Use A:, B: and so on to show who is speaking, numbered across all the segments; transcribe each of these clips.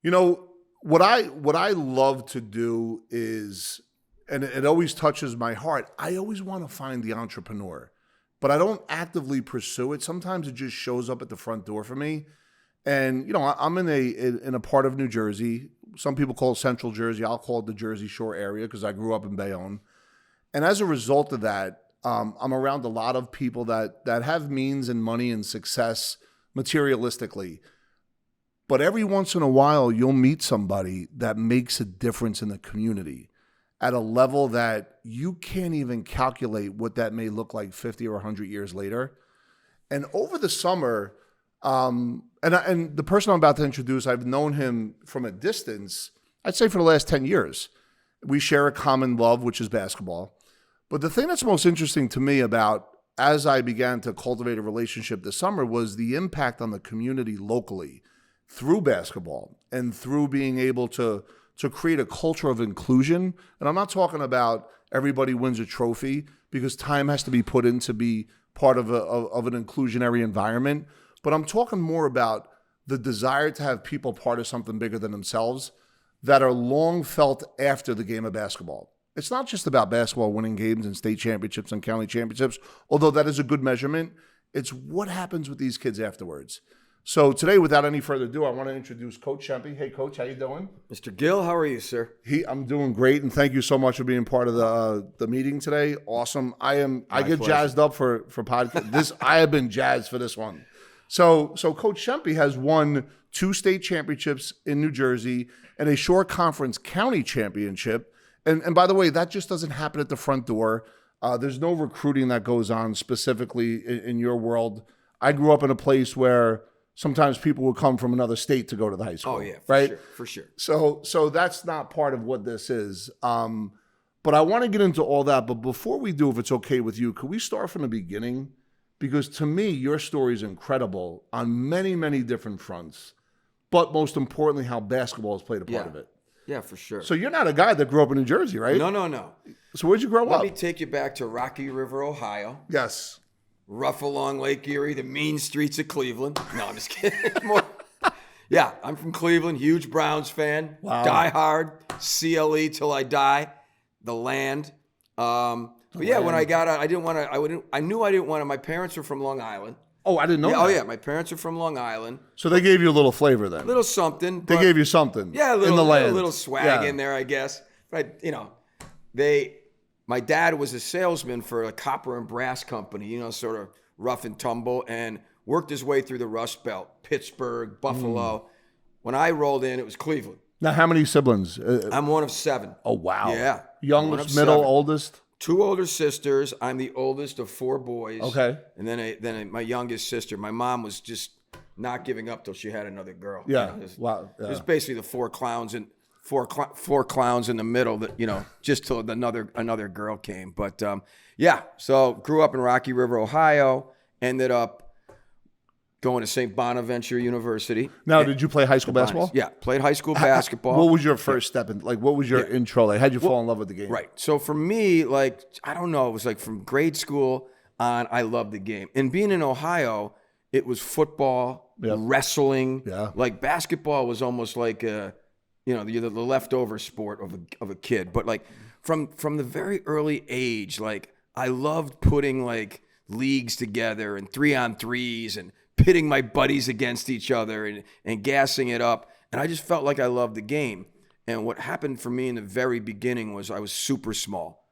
A: You know, what I love to do is, and it always touches my heart, I always want to find the entrepreneur, but I don't actively pursue it. Sometimes it just shows up at the front door for me. And, you know, I'm in a part of New Jersey. Some people call it Central Jersey. I'll call it the Jersey Shore area because I grew up in Bayonne. And as a result of that, I'm around a lot of people that have means and money and success materialistically. But every once in a while, you'll meet somebody that makes a difference in the community at a level that you can't even calculate what that may look like 50 or 100 years later. And over the summer, and the person I'm about to introduce, I've known him from a distance, I'd say for the last 10 years. We share a common love, which is basketball. But the thing that's most interesting to me about as I began to cultivate a relationship this summer was the impact on the community locally through basketball and through being able to create a culture of inclusion. And I'm not talking about everybody wins a trophy, because time has to be put in to be part of an inclusionary environment. But I'm talking more about the desire to have people part of something bigger than themselves that are long felt after the game of basketball. It's not just about basketball winning games and state championships and county championships, although that is a good measurement. It's what happens with these kids afterwards. So today, without any further ado, I want to introduce Coach Shempy. Hey, Coach, how you doing?
B: Mr. Gill, how are you, sir?
A: I'm doing great, and thank you so much for being part of the meeting today. Awesome. I get
B: pleasure.
A: Jazzed up for podcast. I have been jazzed for this one. So Coach Shempy has won 2 state championships in New Jersey and a Shore Conference County Championship. And by the way, that just doesn't happen at the front door. There's no recruiting that goes on specifically in your world. I grew up in a place where sometimes people would come from another state to go to the high school.
B: Oh, yeah, for sure.
A: So that's not part of what this is. But I want to get into all that. But before we do, if it's okay with you, could we start from the beginning? Because to me, your story is incredible on many, many different fronts. But most importantly, how basketball has played a part of it.
B: Yeah, for sure.
A: So you're not a guy that grew up in New Jersey, right?
B: No.
A: So where'd you grow up?
B: Let me take you back to Rocky River, Ohio.
A: Yes.
B: Rough along Lake Erie, the mean streets of Cleveland. No, I'm just kidding. Yeah, I'm from Cleveland, huge Browns fan.
A: Wow.
B: Die hard, CLE till I die, the land. But yeah, when I got out, I knew I didn't want to. My parents are from Long Island.
A: Oh, I didn't know that.
B: Oh yeah, my parents are from Long Island.
A: So they gave you a little flavor then.
B: A little something.
A: They gave you something.
B: Yeah,
A: in the land.
B: A little swag in there, I guess. But my dad was a salesman for a copper and brass company, sort of rough and tumble, and worked his way through the Rust Belt, Pittsburgh, Buffalo. When I rolled in, it was Cleveland.
A: Now, how many siblings?
B: I'm one of 7.
A: Oh, wow.
B: Yeah.
A: Youngest, middle,
B: 7.
A: oldest?
B: 2 older sisters. I'm the oldest of 4 boys.
A: Okay.
B: And then my youngest sister. My mom was just not giving up till she had another girl.
A: Yeah. Wow. Yeah.
B: It was basically the 4 clowns and four clowns in the middle that just till another girl came. But so grew up in Rocky River, Ohio. Ended up going to St. Bonaventure University.
A: Now, did you play high school basketball?
B: Yeah, played high school basketball.
A: What was your first step in? Like, what was your intro? Like, how'd you fall in love with the game?
B: Right. So for me, like, I don't know, it was like from grade school on, I loved the game. And being in Ohio, it was football, wrestling.
A: Yeah.
B: Like basketball was almost like the leftover sport of a kid. But like from the very early age, like I loved putting like leagues together and 3-on-3s and pitting my buddies against each other and gassing it up. And I just felt like I loved the game. And what happened for me in the very beginning was I was super small.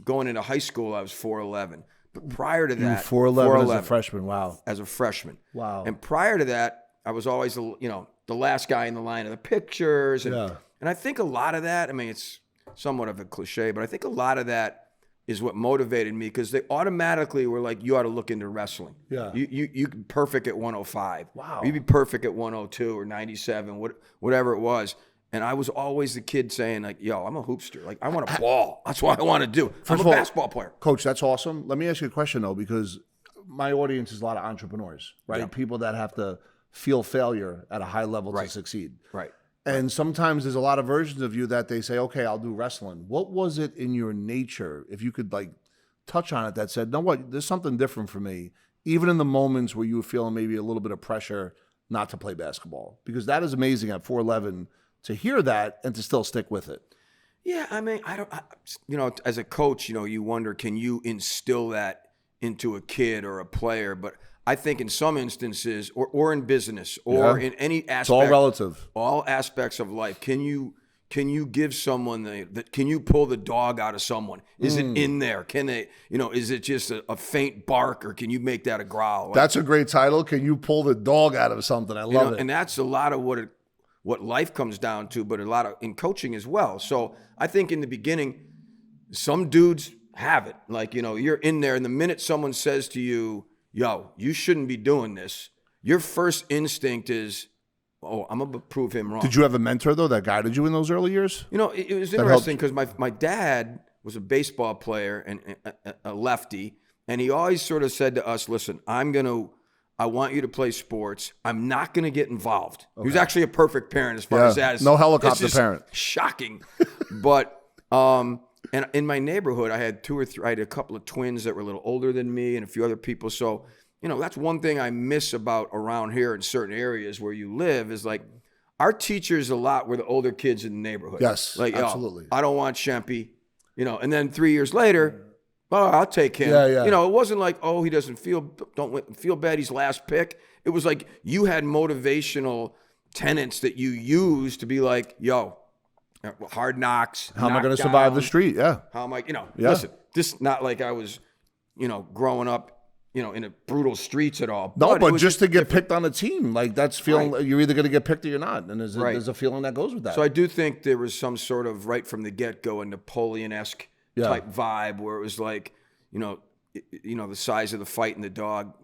B: Going into high school, I was 4'11". But prior to that,
A: 4'11" as a freshman. Wow.
B: As a freshman.
A: Wow.
B: And prior to that, I was always the last guy in the line of the pictures. And I think a lot of that, I mean, it's somewhat of a cliche, but I think a lot of that is what motivated me, because they automatically were like, you ought to look into wrestling.
A: Yeah.
B: You perfect at 105.
A: Wow.
B: You'd be perfect at 102 or 97, whatever it was. And I was always the kid saying like, yo, I'm a hoopster. Like I want to ball. That's what I want to do. I'm a basketball player.
A: Coach, that's awesome. Let me ask you a question though, because my audience is a lot of entrepreneurs, right?
B: Yeah.
A: People that have to feel failure at a high level to succeed.
B: Right.
A: And sometimes there's a lot of versions of you that they say, okay, I'll do wrestling. What was it in your nature, if you could like touch on it, that said, no, what, there's something different for me, even in the moments where you were feeling maybe a little bit of pressure not to play basketball? Because that is amazing at 4'11" to hear that and to still stick with it.
B: Yeah, I mean, as a coach, you wonder, can you instill that into a kid or a player? But I think in some instances, or in business, or in any aspect,
A: It's all relative.
B: All aspects of life, can you give someone can you pull the dog out of someone? Is it in there? Can they, is it just a faint bark, or can you make that a growl? Like,
A: That's a great title. Can you pull the dog out of something? I love it.
B: And that's a lot of what life comes down to, but a lot of in coaching as well. So I think in the beginning, some dudes have it. Like, you're in there, and the minute someone says to you, yo, you shouldn't be doing this, your first instinct is, oh, I'm going to prove him wrong.
A: Did you have a mentor, though, that guided you in those early years?
B: It was interesting because my dad was a baseball player and a lefty, and he always sort of said to us, listen, I want you to play sports. I'm not going to get involved. Okay. He was actually a perfect parent as far as that is.
A: No helicopter parent.
B: Shocking. But and in my neighborhood, I had I had a couple of twins that were a little older than me and a few other people. So, that's one thing I miss about around here in certain areas where you live is like our teachers a lot were the older kids in the neighborhood.
A: Yes,
B: like,
A: absolutely.
B: I don't want Shempy, and then 3 years later, oh, I'll take him.
A: Yeah.
B: It wasn't like, oh, he don't feel bad, he's last pick. It was like you had motivational tenets that you used to be like, yo, hard knocks.
A: How am I going to survive the street? Yeah.
B: How am I, listen, this not like I was, growing up, in a brutal streets at all.
A: No, but just to get picked on a team, like that's feeling you're either going to get picked or you're not. And there's a feeling that goes with that.
B: So I do think there was some sort of right from the get-go a Napoleon-esque type vibe where it was like, the size of the fight and the dog,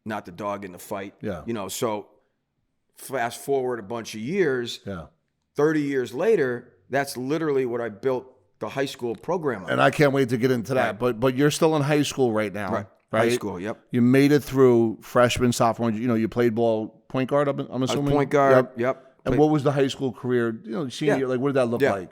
B: not the dog in the fight.
A: Yeah.
B: So fast forward a bunch of years, 30 years later, that's literally what I built the high school program on.
A: And I can't wait to get into that.
B: Right.
A: But you're still in high school right now.
B: Right. High school, yep.
A: You made it through freshman, sophomore. You played ball point guard, I'm assuming?
B: Point guard, yep.
A: And what was the high school career, senior year? Like, what did that look like?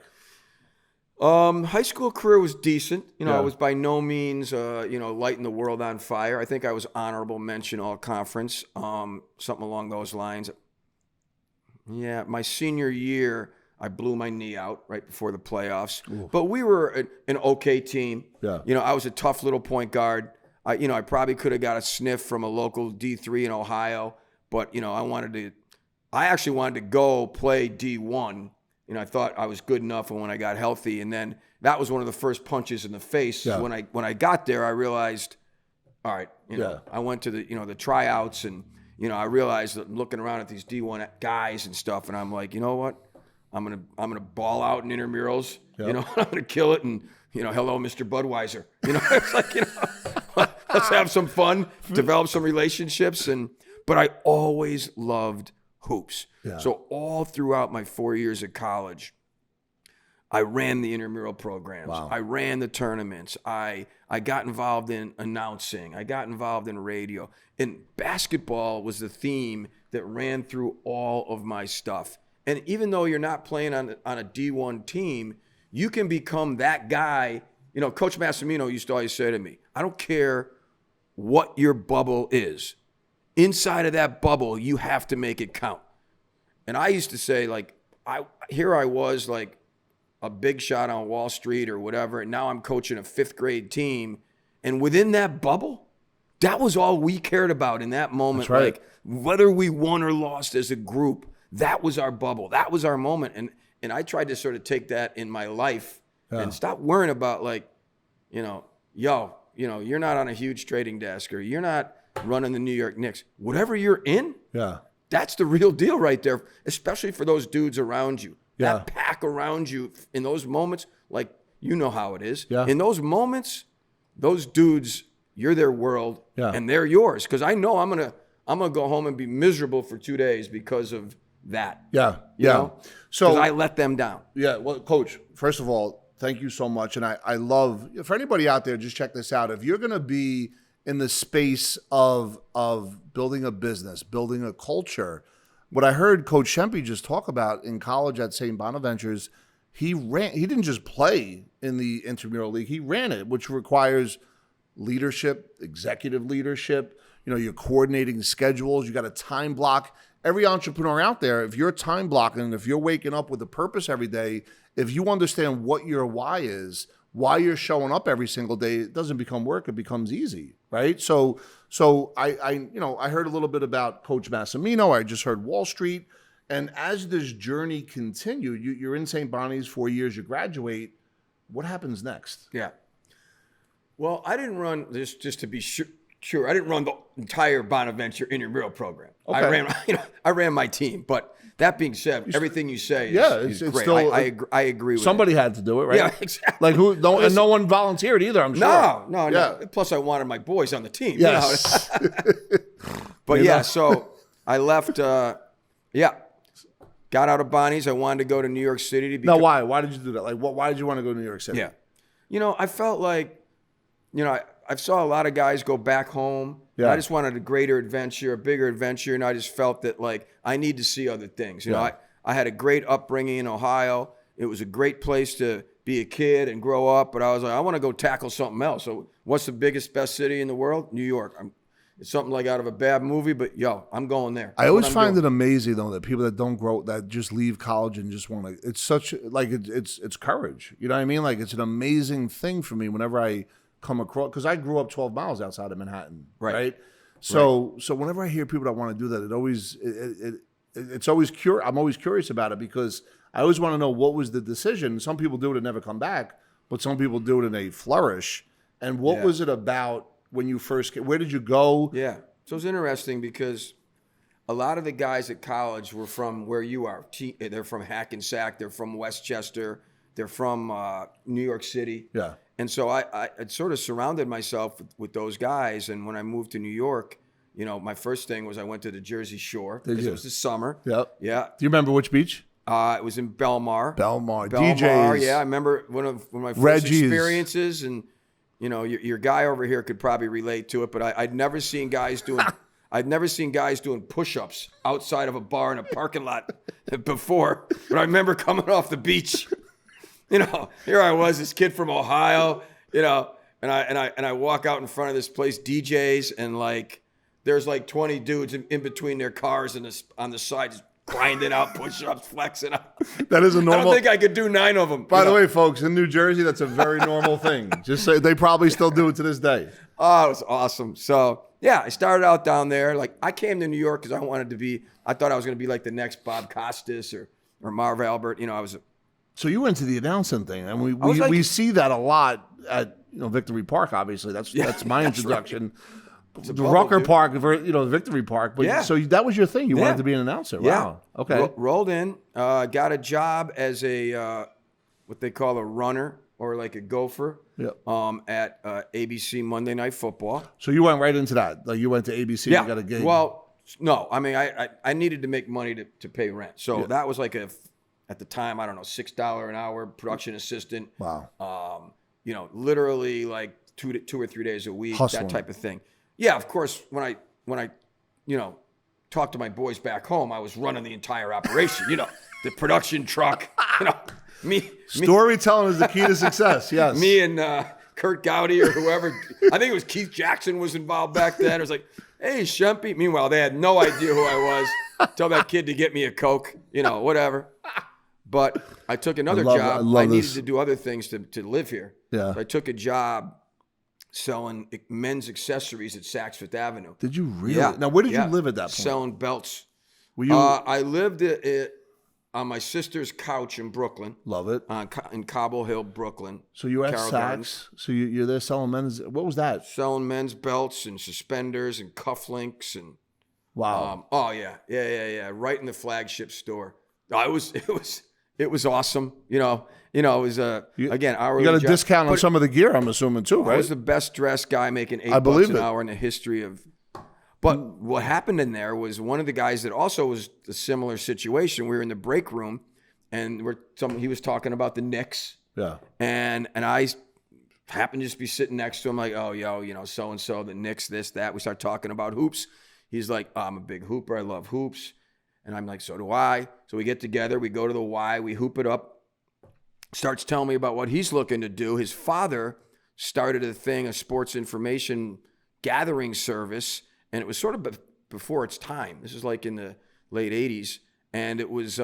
B: High school career was decent. I was by no means, lighting the world on fire. I think I was honorable mention all conference, something along those lines. Yeah, my senior year, I blew my knee out right before the playoffs. Ooh. But we were an okay team.
A: Yeah.
B: I was a tough little point guard. I probably could have got a sniff from a local D3 in Ohio, but I actually wanted to go play D1. I thought I was good enough when I got healthy, and then that was one of the first punches in the face.
A: Yeah.
B: When I got there, I realized, all right, I went to the tryouts, and I realized that looking around at these D1 guys and stuff, and I'm like, you know what, I'm gonna ball out in intramurals. Yep. I'm gonna kill it, and hello, Mr. Budweiser. It's like let's have some fun, develop some relationships, but I always loved hoops. Yeah. So all throughout my 4 years at college, I ran the intramural programs.
A: Wow.
B: I ran the tournaments. I got involved in announcing. I got involved in radio. And basketball was the theme that ran through all of my stuff. And even though you're not playing on a D1 team, you can become that guy. Coach Massimino used to always say to me, I don't care what your bubble is. Inside of that bubble, you have to make it count. And I used to say, like, I was like a big shot on Wall Street or whatever, and now I'm coaching a 5th grade team. And within that bubble, that was all we cared about in that moment.
A: That's right.
B: Like, whether we won or lost as a group, that was our bubble. That was our moment. And I tried to sort of take that in my life and stop worrying about, like, you're not on a huge trading desk, or you're not running the New York Knicks. Whatever you're in, that's the real deal right there, especially for those dudes around you.
A: Yeah.
B: That pack around you in those moments, like, how it is.
A: Yeah.
B: In those moments, those dudes, you're their world, and they're yours. Because I know I'm gonna go home and be miserable for 2 days because of that.
A: Yeah.
B: So because I let them down.
A: Yeah. Well, Coach, first of all, thank you so much. And I love, for anybody out there, just check this out. If you're going to be in the space of building a business, building a culture, what I heard Coach Shempy just talk about in college at St. Bonaventure's, he didn't just play in the intramural league, he ran it, which requires leadership, executive leadership. You're coordinating schedules. You got a time block every entrepreneur out there, if you're time blocking and if you're waking up with a purpose every day, if you understand what your why is, why you're showing up every single day, it doesn't become work, it becomes easy, right? So I heard a little bit about Coach Massimino. I just heard Wall Street. And as this journey continued, you're in St. Bonnie's 4 years, you graduate. What happens next?
B: Yeah. Well, I didn't run this, just to be sure. I didn't run the entire Bonaventure intramural program.
A: Okay.
B: I ran my team. But that being said, everything you say is
A: it's
B: great.
A: still,
B: I agree with
A: somebody
B: it.
A: had to do it, right?
B: Yeah, exactly.
A: Like who? No, and no one volunteered either. I'm sure.
B: No.
A: Yeah.
B: Plus, I wanted my boys on the team.
A: Yes.
B: But yeah, so I left. Got out of Bonnie's. I wanted to go to New York City to become.
A: Now, why? Why did you do that? Like, why did you want to go to New York City?
B: Yeah. I felt like, I saw a lot of guys go back home.
A: Yeah.
B: I just wanted a greater adventure, a bigger adventure, and I just felt that, like, I need to see other things. I had a great upbringing in Ohio. It was a great place to be a kid and grow up, but I was like, I want to go tackle something else. So what's the best city in the world? New York. It's something like out of a bad movie, but I'm going there.
A: I always find it amazing though that people that just leave college and just want to. It's such like it's courage. You know what I mean? Like it's an amazing thing for me whenever I come across, because I grew up 12 miles outside of Manhattan, right? So whenever I hear people that want to do that, it's always curious. I'm always curious about it because I always want to know what was the decision. Some people do it and never come back, but some people do it and they flourish. And what was it about? When you first where did you go?
B: Yeah. So it's interesting because a lot of the guys at college were from where you are. They're from Hackensack. They're from Westchester. They're from New York City.
A: Yeah.
B: And so I sort of surrounded myself with those guys. And when I moved to New York, my first thing was I went to the Jersey Shore because it was the summer.
A: Yep.
B: Yeah.
A: Do you remember which beach?
B: It was in Belmar.
A: DJs.
B: Yeah, I remember one of my first experiences, and your guy over here could probably relate to it, but I'd never seen guys doing push-ups outside of a bar in a parking lot before. But I remember coming off the beach. Here I was, this kid from Ohio, and I walk out in front of this place, DJs, and like there's like 20 dudes in between their cars and on the side just grinding out push-ups, flexing out.
A: That is a normal.
B: I don't think I could do 9 of them.
A: By the way, folks, in New Jersey, that's a very normal thing. Just say they probably still do it to this day.
B: Oh, it was awesome. So yeah, I started out down there. Like I came to New York because I thought I was going to be like the next Bob Costas or Marv Albert.
A: So you went to the announcing thing, and we see that a lot at Victory Park. Obviously, that's my introduction. Right. The Rucker Park, the Victory Park. But so that was your thing. You wanted to be an announcer.
B: Yeah.
A: Wow. Okay.
B: Rolled in, got a job as a what they call a runner or like a gopher.
A: Yep.
B: At ABC Monday Night Football.
A: So you went right into that. Like you went to ABC.
B: Yeah.
A: You got a gig.
B: Well, no. I mean, I needed to make money to pay rent. So that was like at the time, I don't know, $6 an hour production assistant.
A: Wow.
B: Literally like two or 3 days a week,
A: Hustling.
B: that type of thing. Yeah, of course, when I talked to my boys back home, I was running the entire operation, the production truck,
A: Storytelling is the key to success, yes.
B: Me and Kurt Gowdy or whoever, I think it was Keith Jackson was involved back then. It was like, hey, Shempy. Meanwhile, they had no idea who I was. Tell that kid to get me a Coke, whatever. But I took another job. I needed to do other things to live here.
A: Yeah.
B: So I took a job selling men's accessories at Saks Fifth Avenue.
A: Did you really?
B: Yeah.
A: Now, where did you live at that point?
B: Selling belts.
A: Were you?
B: I lived on my sister's couch in Brooklyn.
A: Love it.
B: In Cobble Hill, Brooklyn.
A: So you were at
B: Carroll
A: Saks.
B: Gardens.
A: So you're there selling men's. What was that?
B: Selling men's belts and suspenders and cufflinks and.
A: Wow.
B: Yeah. Right in the flagship store. It was awesome. It was again hourly.
A: You got a
B: job.
A: discount on some of the gear, I'm assuming too, right?
B: I was the best dressed guy making $8 an hour in the history of. But what happened in there was one of the guys that also was a similar situation. We were in the break room, and he was talking about the Knicks.
A: Yeah.
B: And I happened to just be sitting next to him, like, oh, so and so, the Knicks, this, that. We start talking about hoops. He's like, I'm a big hooper. I love hoops. And I'm like, so do I. So we get together. We go to the Y. We hoop it up. Starts telling me about what he's looking to do. His father started a sports information gathering service, and it was sort of before its time. This is like in the late 80s. And it was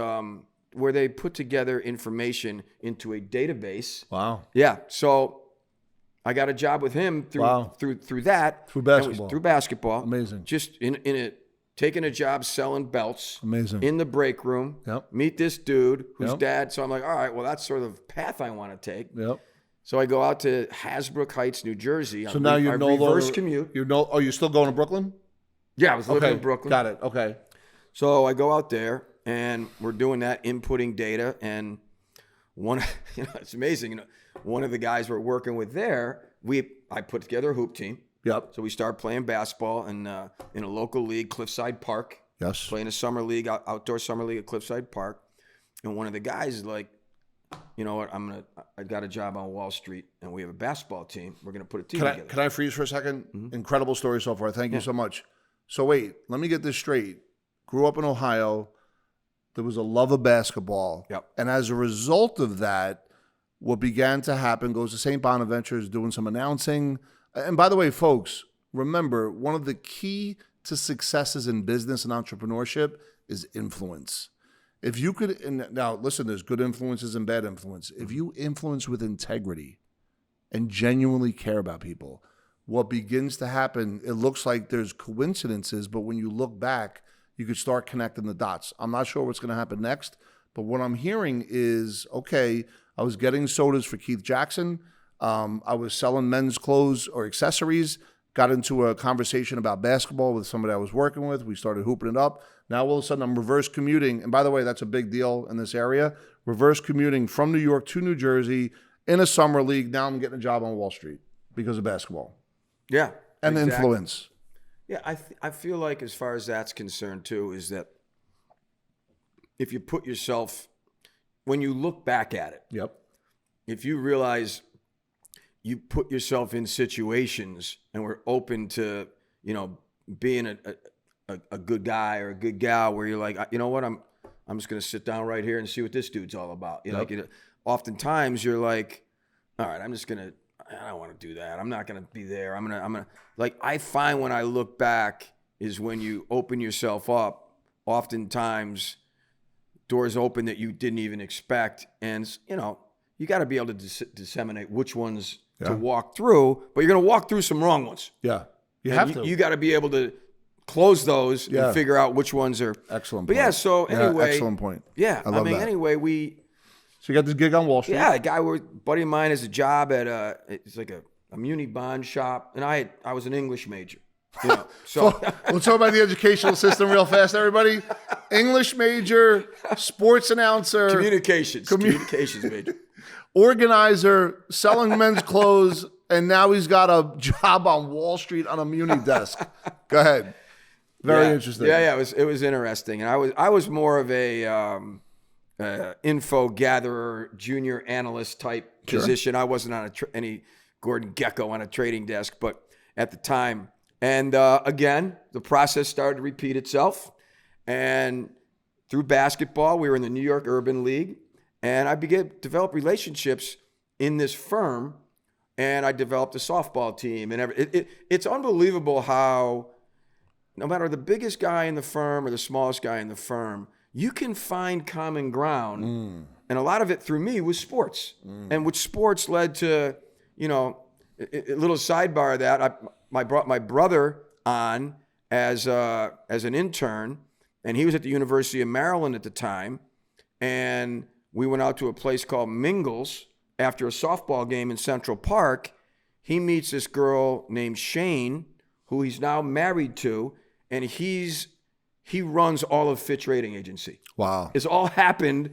B: where they put together information into a database.
A: Wow.
B: Yeah. So I got a job with him through that.
A: Through basketball.
B: Through basketball.
A: Amazing.
B: Just taking a job selling belts.
A: Amazing.
B: In the break room.
A: Yep.
B: Meet this dude whose
A: Yep.
B: dad. So I'm like, all right, well, that's sort of the path I want to take.
A: Yep.
B: So I go out to Hasbrook Heights, New Jersey.
A: So now you're no
B: reverse
A: longer
B: commute.
A: You're still going to Brooklyn?
B: Yeah, I was living
A: Okay.
B: in Brooklyn.
A: Got it. Okay.
B: So I go out there and we're doing that, inputting data. And it's amazing. One of the guys we're working with there, I put together a hoop team.
A: Yep.
B: So we start playing basketball in a local league, Cliffside Park.
A: Yes.
B: Playing a summer league, outdoor summer league at Cliffside Park. And one of the guys is like, you know what? I got a job on Wall Street, and we have a basketball team. We're gonna put a team together.
A: Can I freeze for a second? Incredible story so far. Thank you so much. So wait, let me get this straight. Grew up in Ohio. There was a love of basketball.
B: Yep.
A: And as a result of that, what began to happen, goes to St. Bonaventure's, doing some announcing. And by the way, folks, remember, one of the key to successes in business and entrepreneurship is influence. If you could, and now listen, there's good influences and bad influence. If you influence with integrity and genuinely care about people, what begins to happen, it looks like there's coincidences, but when you look back, you could start connecting the dots. I'm not sure what's going to happen next, but what I'm hearing is, okay, I was getting sodas for Keith Jackson. I was selling men's clothes or accessories, got into a conversation about basketball with somebody I was working with. We started hooping it up. Now, all of a sudden, I'm reverse commuting. And by the way, that's a big deal in this area. Reverse commuting from New York to New Jersey in a summer league. Now I'm getting a job on Wall Street because of basketball.
B: Yeah.
A: And
B: exactly.
A: influence.
B: Yeah, I feel like as far as that's concerned, too, is that if you put yourself, when you look back at it,
A: Yep.
B: if you realize you put yourself in situations and were open to, being a good guy or a good gal where you're like, you know what, I'm just going to sit down right here and see what this dude's all about. Oftentimes you're like, all right, I don't want to do that. I'm not going to be there. I'm going to, like, I find when I look back is when you open yourself up, oftentimes doors open that you didn't even expect. And, you got to be able to disseminate which ones to walk through, but you're going to walk through some wrong ones.
A: Yeah. You have to.
B: You got to be able to close those and figure out which ones are.
A: Excellent
B: But
A: point.
B: yeah, so anyway.
A: Excellent point.
B: Yeah.
A: I love that.
B: Anyway,
A: So you got this gig on Wall Street?
B: yeah, a guy, buddy of mine has a job at it's like a muni bond shop. And I was an English major. So
A: We'll talk about the educational system real fast, everybody. English major, sports announcer,
B: communications major.
A: organizer, selling men's clothes, and now he's got a job on Wall Street on a muni desk. Go ahead. Very interesting.
B: Yeah, it was interesting, and I was more of a info gatherer, junior analyst type position. I wasn't on any Gordon Gekko on a trading desk, but at the time, and again, the process started to repeat itself, and through basketball, we were in the New York Urban League. And I began to develop relationships in this firm, and I developed a softball team. And it's unbelievable how no matter the biggest guy in the firm or the smallest guy in the firm, you can find common ground. And a lot of it through me was sports. And which sports led to, a little sidebar of that. I brought my brother on as an intern, and he was at the University of Maryland at the time. And we went out to a place called Mingles after a softball game in Central Park. He meets this girl named Shane, who he's now married to, and he runs all of Fitch Rating Agency.
A: Wow.
B: It's all happened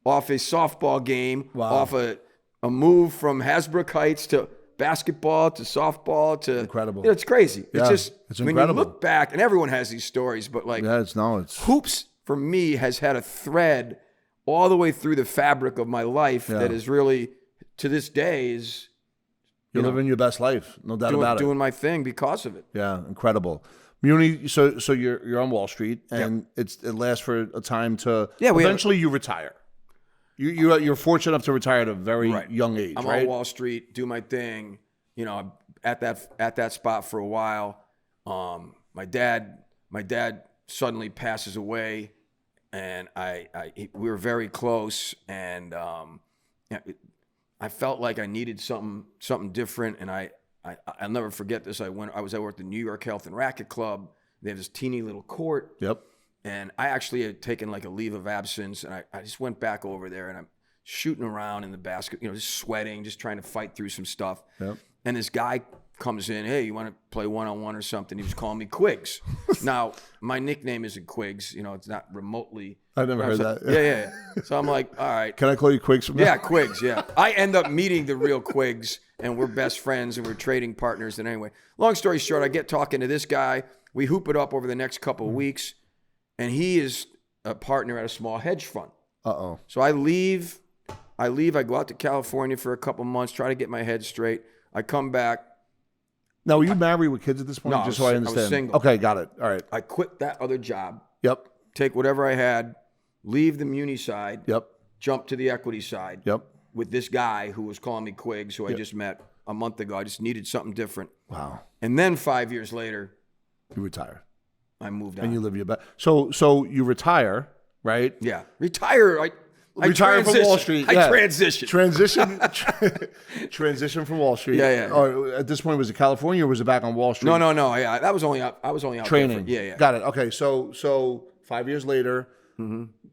B: off a softball game,
A: Wow.
B: off a move from Hasbrook Heights to basketball to softball to
A: incredible.
B: It's crazy.
A: Yeah,
B: it's just
A: it's
B: when
A: incredible.
B: you look back, and everyone has these stories, but like
A: it's
B: hoops for me has had a thread all the way through the fabric of my life that is really, to this day, is
A: you're living your best life, no doubt about it.
B: Doing my thing because of it.
A: Yeah, incredible. Muni, so you're on Wall Street, and it lasts for a time to eventually you retire. You're fortunate enough to retire at a very young age.
B: I'm
A: right?
B: on Wall Street, do my thing. At that spot for a while. My dad suddenly passes away and we were very close, and I felt like I needed something different, and I'll never forget this. I was at the New York Health and Racket Club. They have this teeny little court.
A: Yep.
B: And I actually had taken like a leave of absence, and I just went back over there, and I'm shooting around in the basket, just sweating, just trying to fight through some stuff.
A: Yep.
B: And this guy comes in, hey, you want to play one-on-one or something? He was calling me Quigs. Now, my nickname isn't Quigs. It's not remotely.
A: I never heard that.
B: Yeah. So I'm like, all right.
A: Can I call you Quigs from now?
B: Yeah, Quigs, yeah. I end up meeting the real Quigs, and we're best friends, and we're trading partners. And anyway, long story short, I get talking to this guy. We hoop it up over the next couple of weeks, and he is a partner at a small hedge fund.
A: Uh-oh.
B: So I leave, I go out to California for a couple months, try to get my head straight. I come back.
A: Now, were you married with kids at this point?
B: No,
A: Just so I understand.
B: I was single.
A: Okay, got it. All right.
B: I quit that other job,
A: Yep.
B: take whatever I had, leave the muni side,
A: Yep.
B: jump to the equity side
A: Yep.
B: with this guy who was calling me Quigs, who I just met a month ago. I just needed something different.
A: Wow.
B: And then 5 years later,
A: You retire.
B: I moved on.
A: And you live your best. So you retire, right?
B: Yeah. Retire. I
A: Retire from Wall Street.
B: I
A: yeah.
B: transitioned.
A: Transition from Wall Street.
B: Yeah.
A: Or at this point, was it California or was it back on Wall Street?
B: No. Yeah, I was only out
A: Training.
B: there yeah.
A: Got it. Okay. So 5 years later,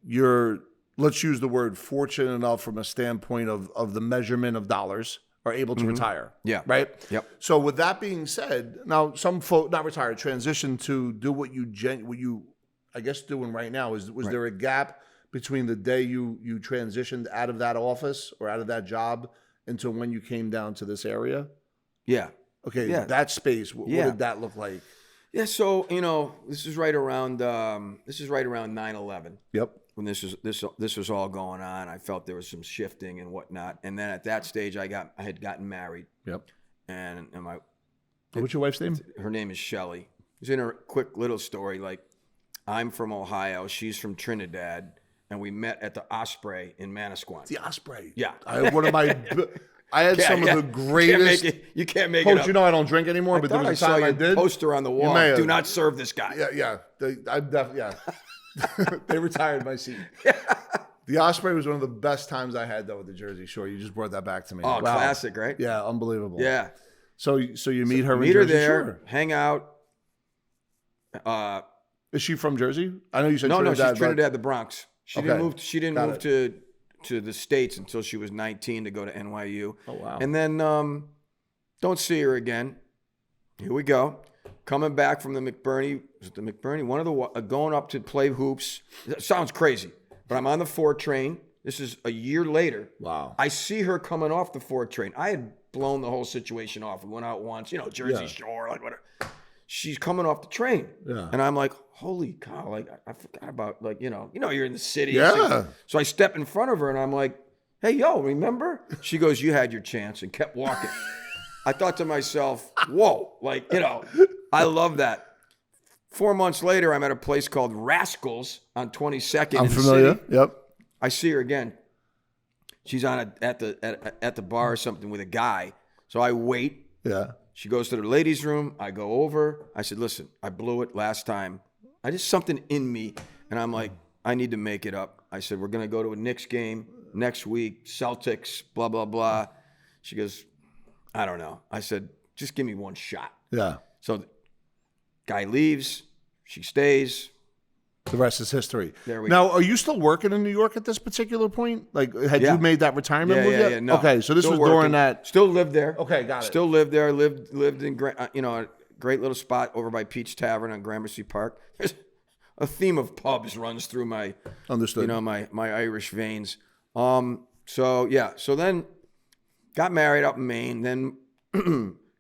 A: you're, let's use the word fortunate enough from a standpoint of the measurement of dollars, are able to retire.
B: Yeah.
A: Right?
B: Yep.
A: So with that being said, now some folk, not retire, transition to do what you I guess doing right now. Was there a gap between the day you transitioned out of that office or out of that job until when you came down to this area?
B: Yeah.
A: Okay,
B: Yeah.
A: that space, what did that look like?
B: Yeah, so, this is right around 9/11.
A: Yep.
B: When this was all going on. I felt there was some shifting and whatnot. And then at that stage I had gotten married.
A: Yep.
B: And
A: What's your wife's name?
B: her name is Shelly. It's in her quick little story, like, I'm from Ohio, she's from Trinidad, and we met at the Osprey in Manasquan.
A: The Osprey.
B: Yeah.
A: I had some of the greatest.
B: You can't make
A: Coach,
B: it up.
A: you know I don't drink anymore, but there was a time I did.
B: Poster on the wall.
A: may have.
B: Do not serve this guy.
A: Yeah. They retired my seat. The Osprey was one of the best times I had though with the Jersey Shore. You just brought that back to me.
B: Oh, wow. Classic, right?
A: Yeah, unbelievable.
B: Yeah.
A: So you meet her
B: Meet
A: in
B: her
A: Jersey
B: there,
A: Shore.
B: hang out.
A: Is she from Jersey? I know you said
B: No,
A: Trinidad.
B: she's Trinidad, the Bronx. She
A: Okay.
B: didn't move. She didn't
A: Got
B: move to the States until she was 19 to go to NYU.
A: Oh wow.
B: And then don't see her again. Here we go. Coming back from the McBurney. Was it the McBurney? One of the going up to play hoops. That sounds crazy, but I'm on the 4 train. This is a year later.
A: Wow.
B: I see her coming off the 4 train. I had blown the whole situation off. We went out once, Jersey Shore, like whatever. She's coming off the train.
A: Yeah.
B: And I'm like, holy cow, like I forgot about, like, you're in the city.
A: Yeah.
B: So I step in front of her and I'm like, hey, yo, remember? She goes, you had your chance, and kept walking. I thought to myself, whoa, like, I love that. 4 months later, I'm at a place called Rascals on 22nd.
A: I'm familiar.
B: City.
A: Yep.
B: I see her again. She's on at the bar or something with a guy. So I wait.
A: Yeah.
B: She goes to the ladies' room. I go over. I said, listen, I blew it last time. I just something in me. And I'm like, I need to make it up. I said, we're going to go to a Knicks game next week, Celtics, blah, blah, blah. She goes, I don't know. I said, just give me one shot.
A: Yeah.
B: So the guy leaves. She stays.
A: The rest is history.
B: There we
A: Now, are you still working in New York at this particular point? Like, had you made that retirement move yet?
B: Yeah. No.
A: Okay, so this
B: Still
A: was
B: working.
A: during that.
B: Still lived there.
A: Okay, got it.
B: Still lived there. Lived in a great little spot over by Peach Tavern on Gramercy Park. There's a theme of pubs runs through my
A: Understood.
B: my Irish veins. So then got married up in Maine. Then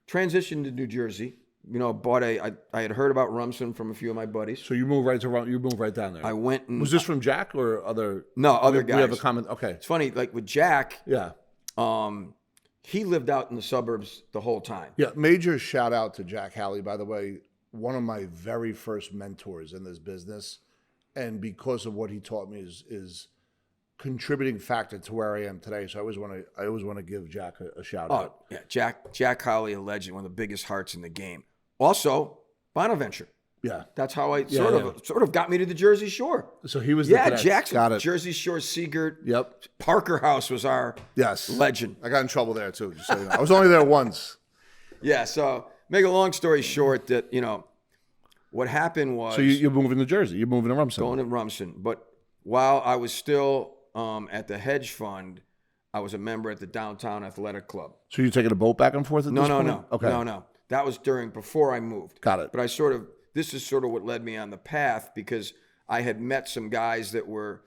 B: transitioned to New Jersey. I had heard about Rumson from a few of my buddies.
A: So you moved right down there.
B: I went and
A: Was this from Jack or other?
B: No, other guys.
A: We have a comment. Okay.
B: It's funny, like with Jack.
A: Yeah.
B: He lived out in the suburbs the whole time.
A: Yeah. Major shout out to Jack Halley, by the way, one of my very first mentors in this business, and because of what he taught me is contributing factor to where I am today. So I always want to give Jack a shout out.
B: Yeah, Jack Howley, a legend, one of the biggest hearts in the game. Also, Bonaventure.
A: Yeah.
B: That's how I sort of got me to the Jersey Shore.
A: So he was the cadet.
B: Jackson.
A: Got it.
B: Jersey Shore, Seagirt.
A: Yep.
B: Parker House was our legend.
A: I got in trouble there too. Just so you know. I was only there once.
B: Yeah. So make a long story short, that what happened was.
A: So you're moving to Jersey. You're moving to Rumson.
B: Going to Rumson, but while I was still at the hedge fund, I was a member at the Downtown Athletic Club.
A: So you're taking a boat back and forth at this point?
B: No.
A: Okay.
B: No. That was before I moved.
A: Got it.
B: But this is sort of what led me on the path, because I had met some guys that were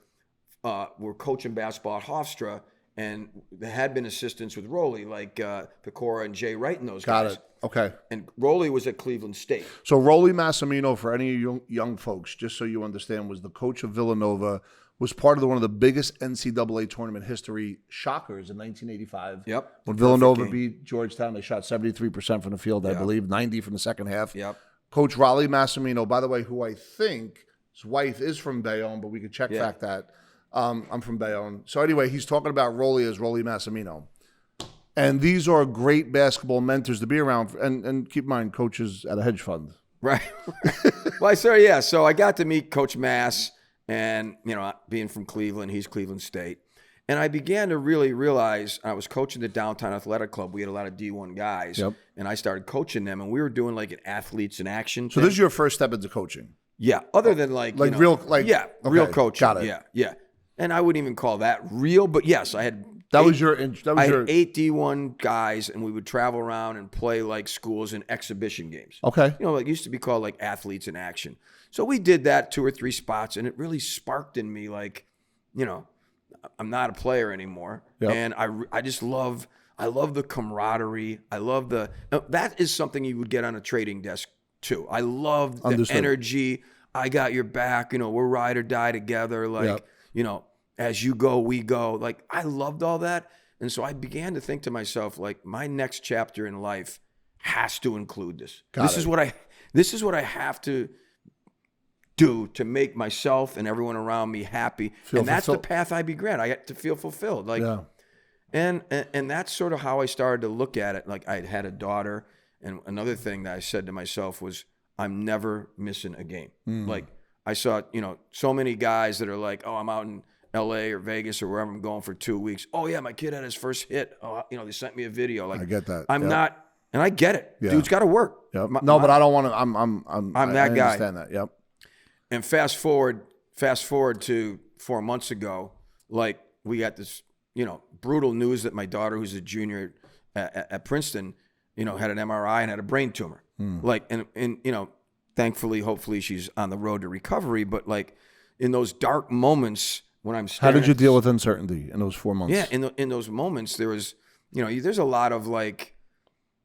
B: coaching basketball at Hofstra, and they had been assistants with Rowley, like Pecora and Jay Wright and those guys.
A: Got it. Okay.
B: And Rowley was at Cleveland State.
A: So Rolly Massimino, for any young folks, just so you understand, was the coach of Villanova, was part of one of the biggest NCAA tournament history shockers in 1985.
B: Yep.
A: When Villanova beat Georgetown, they shot 73% from the field, I believe, 90 from the second half.
B: Yep.
A: Coach Rolly Massimino, by the way, who I think his wife is from Bayonne, but we could fact that. I'm from Bayonne. So anyway, he's talking about Rolly as Rolly Massimino. And these are great basketball mentors to be around. And keep in mind, coaches at a hedge fund.
B: Right. Well, so I got to meet Coach Mass, and, being from Cleveland, he's Cleveland State. And I began to really realize, I was coaching the Downtown Athletic Club. We had a lot of D1 guys, and I started coaching them, and we were doing like an athletes in action
A: So
B: thing.
A: this is your first step into coaching?
B: Yeah, other than real coaching.
A: Got it.
B: Yeah. And I wouldn't even call that real, but yes, I had
A: I had
B: 8 D1 guys, and we would travel around and play like schools in exhibition games.
A: Okay.
B: It used to be called like athletes in action. So we did that 2 or 3 spots, and it really sparked in me like, I'm not a player anymore.
A: Yep.
B: And I just love the camaraderie. I love that is something you would get on a trading desk too. I love the energy. I got your back. We're ride or die together. Like, as you go, we go. Like, I loved all that. And so I began to think to myself, like, my next chapter in life has to include this. This is what I have to do to make myself and everyone around me happy. And that's the path I began. I get to feel fulfilled. Like, and that's sort of how I started to look at it. Like, I had a daughter, and another thing that I said to myself was, I'm never missing a game. Like, I saw, so many guys that are like, oh, I'm out in LA or Vegas or wherever I'm going for 2 weeks. Oh yeah, my kid had his first hit. Oh, they sent me a video. Like,
A: I get that.
B: I'm not, and I get it. Dude's got to work.
A: Yep. But I don't want to. I'm
B: that guy.
A: I understand that. Yep.
B: And fast forward to 4 months ago, like, we got this, brutal news that my daughter, who's a junior at Princeton, had an MRI and had a brain tumor. Like, and thankfully, hopefully she's on the road to recovery. But like, in those dark moments when I'm
A: how did you deal with uncertainty in those 4 months?
B: Yeah, in those moments, there was, there's a lot of like,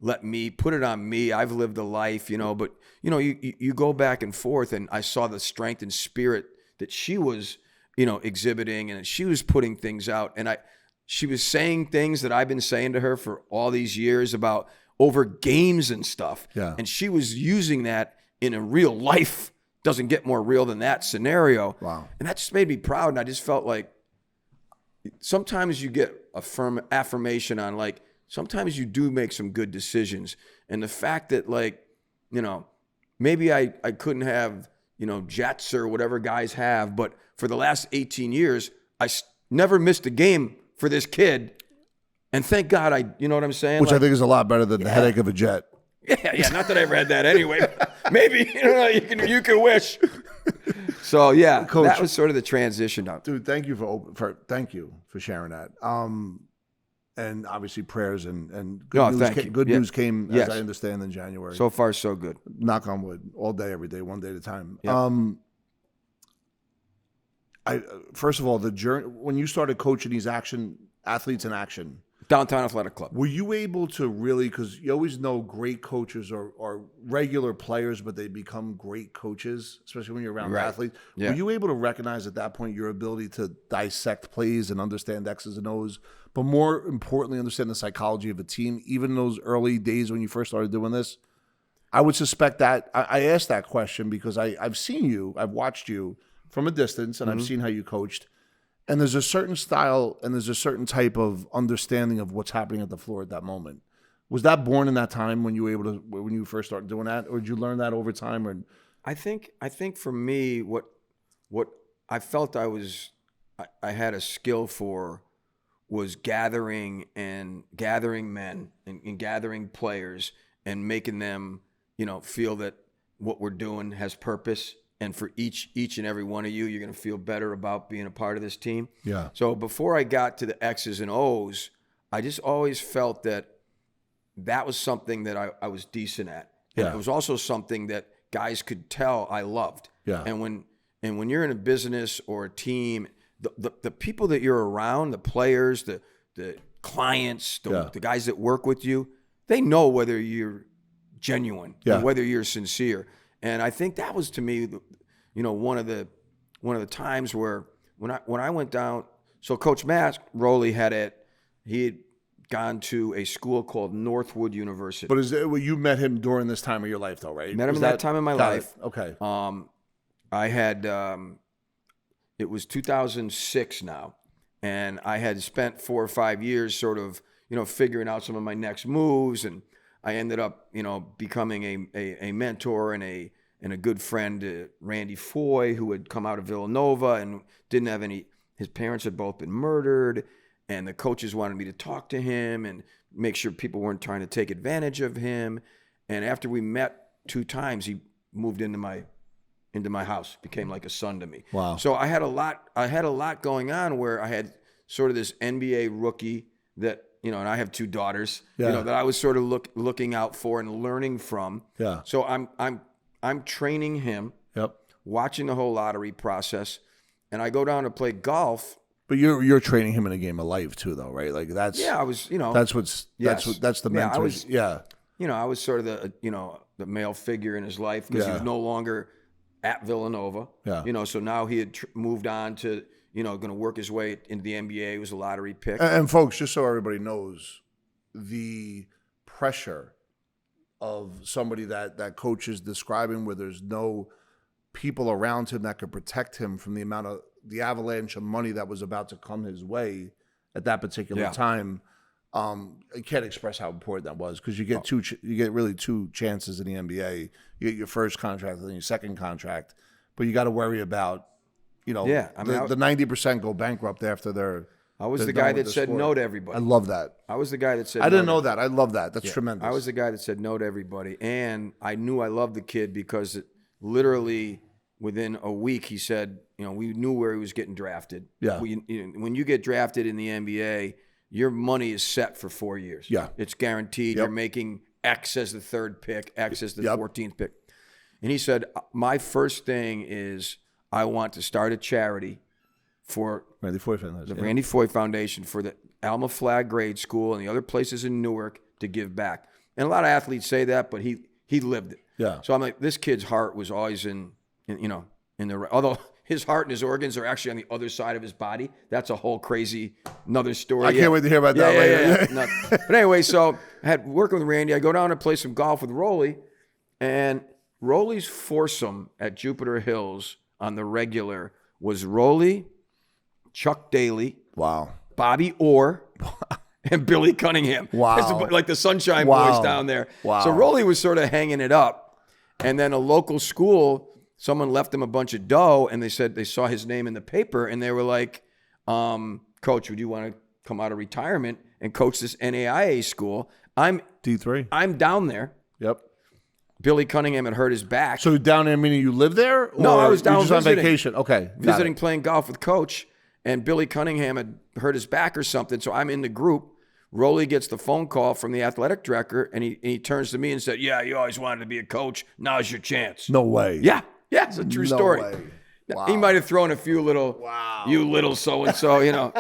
B: let me put it on me. I've lived a life, but you go back and forth, and I saw the strength and spirit that she was, exhibiting, and she was putting things out, and she was saying things that I've been saying to her for all these years about over games and stuff.
A: Yeah.
B: And she was using that in a real life. Doesn't get more real than that scenario.
A: Wow.
B: And that just made me proud. And I just felt like sometimes you get a firm affirmation on, like, sometimes you do make some good decisions. And the fact that, like, maybe I couldn't have, jets or whatever guys have, but for the last 18 years, I never missed a game for this kid. And thank God you know what I'm saying?
A: Which I think is a lot better than the headache of a jet.
B: Yeah. Not that I ever had that anyway. Maybe, you can wish. So yeah, Coach, that was sort of the transition up.
A: Dude, thank you for sharing that. And obviously prayers and good news came, as I understand, in January.
B: So far, so good.
A: Knock on wood, all day, every day, one day at a time.
B: Yep.
A: First of all, the journey when you started coaching these athletes in action,
B: Downtown Athletic Club.
A: Were you able to really, because you always know great coaches are regular players, but they become great coaches, especially when you're around athletes. Yeah. Were you able to recognize at that point your ability to dissect plays and understand X's and O's, but more importantly, understand the psychology of a team, even in those early days when you first started doing this? I would suspect that. I asked that question because I've seen you, I've watched you from a distance, and I've seen how you coached. And there's a certain style and there's a certain type of understanding of what's happening at the floor at that moment. Was that born in that time when you were able to, when you first started doing that, or did you learn that over time? Or
B: I think for me, what I felt I had a skill for was gathering men and gathering players and making them, feel that what we're doing has purpose. And for each and every one of you, you're going to feel better about being a part of this team.
A: Yeah.
B: So before I got to the X's and O's, I just always felt that was something that I was decent at. And it was also something that guys could tell I loved.
A: Yeah.
B: And when you're in a business or a team, the people that you're around, the players, the clients, the guys that work with you, they know whether you're genuine and whether you're sincere. And I think that was, to me, one of the times where when I went down. So Coach Matt Rowley he had gone to a school called Northwood University.
A: But you met him during this time of your life, though, right?
B: Met him in that time of my life.
A: Okay.
B: I had it was 2006 now, and I had spent 4 or 5 years sort of figuring out some of my next moves, and I ended up becoming a mentor and a good friend to Randy Foy, who had come out of Villanova and didn't have any. His parents had both been murdered, and the coaches wanted me to talk to him and make sure people weren't trying to take advantage of him. And after we met 2 times, he moved into my house, became like a son to me.
A: Wow.
B: So I had a lot going on where I had sort of this NBA rookie that, and I have 2 daughters, that I was sort of looking out for and learning from.
A: Yeah.
B: So I'm training him, watching the whole lottery process, and I go down to play golf.
A: But you're training him in a game of life too, though, right? Like that's
B: I was,
A: that's the mentors.
B: I was sort of the male figure in his life because he was no longer at Villanova.
A: Yeah.
B: So now he had moved on to, going to work his way into the NBA. He was a lottery pick.
A: And folks, just so everybody knows, the pressure of somebody that coach is describing, where there's no people around him that could protect him from the avalanche of money that was about to come his way at that particular time. I can't express how important that was, because you get really 2 chances in the NBA. You get your first contract and then your second contract, but you got to worry about, the 90% go bankrupt after they're.
B: I was the guy that said no to everybody.
A: I love that.
B: I was the guy that said
A: I didn't know that. I love that. That's tremendous.
B: I was the guy that said no to everybody. And I knew I loved the kid because literally within a week he said, we knew where he was getting drafted.
A: Yeah.
B: When you get drafted in the NBA, your money is set for 4 years.
A: Yeah.
B: It's guaranteed. You're making X as the 3rd pick, X as the 14th pick. And he said, my first thing is I want to start a charity for
A: Randy Foy Foundation.
B: The Randy Foy Foundation, for the Alma Flagg Grade School and the other places in Newark, to give back. And a lot of athletes say that, but he lived it.
A: Yeah.
B: So I'm like, this kid's heart was always in the, although his heart and his organs are actually on the other side of his body. That's a whole crazy another story.
A: I can't wait to hear about that later.
B: Yeah. But anyway, so I had working with Randy. I go down to play some golf with Rowley, and Rowley's foursome at Jupiter Hills on the regular was Rowley, Chuck Daly, Bobby Orr, and Billy Cunningham.
A: Wow.
B: Like the Sunshine Boys down there.
A: Wow.
B: So Rowley was sort of hanging it up. And then a local school, someone left him a bunch of dough, and they said they saw his name in the paper, and they were like, Coach, would you want to come out of retirement and coach this NAIA school? I'm
A: D3.
B: I'm down there.
A: Yep.
B: Billy Cunningham had hurt his back.
A: So down there, meaning you live there? Or
B: no, I was down
A: just
B: visiting.
A: On vacation. Okay.
B: Visiting, playing golf with Coach, and Billy Cunningham had hurt his back or something, so I'm in the group. Rolly gets the phone call from the athletic director, and he turns to me and said, "Yeah, you always wanted to be a coach. Now's your chance."
A: No way.
B: Yeah, it's a true story.
A: Way. Wow.
B: He might have thrown a few little, you little so-and-so,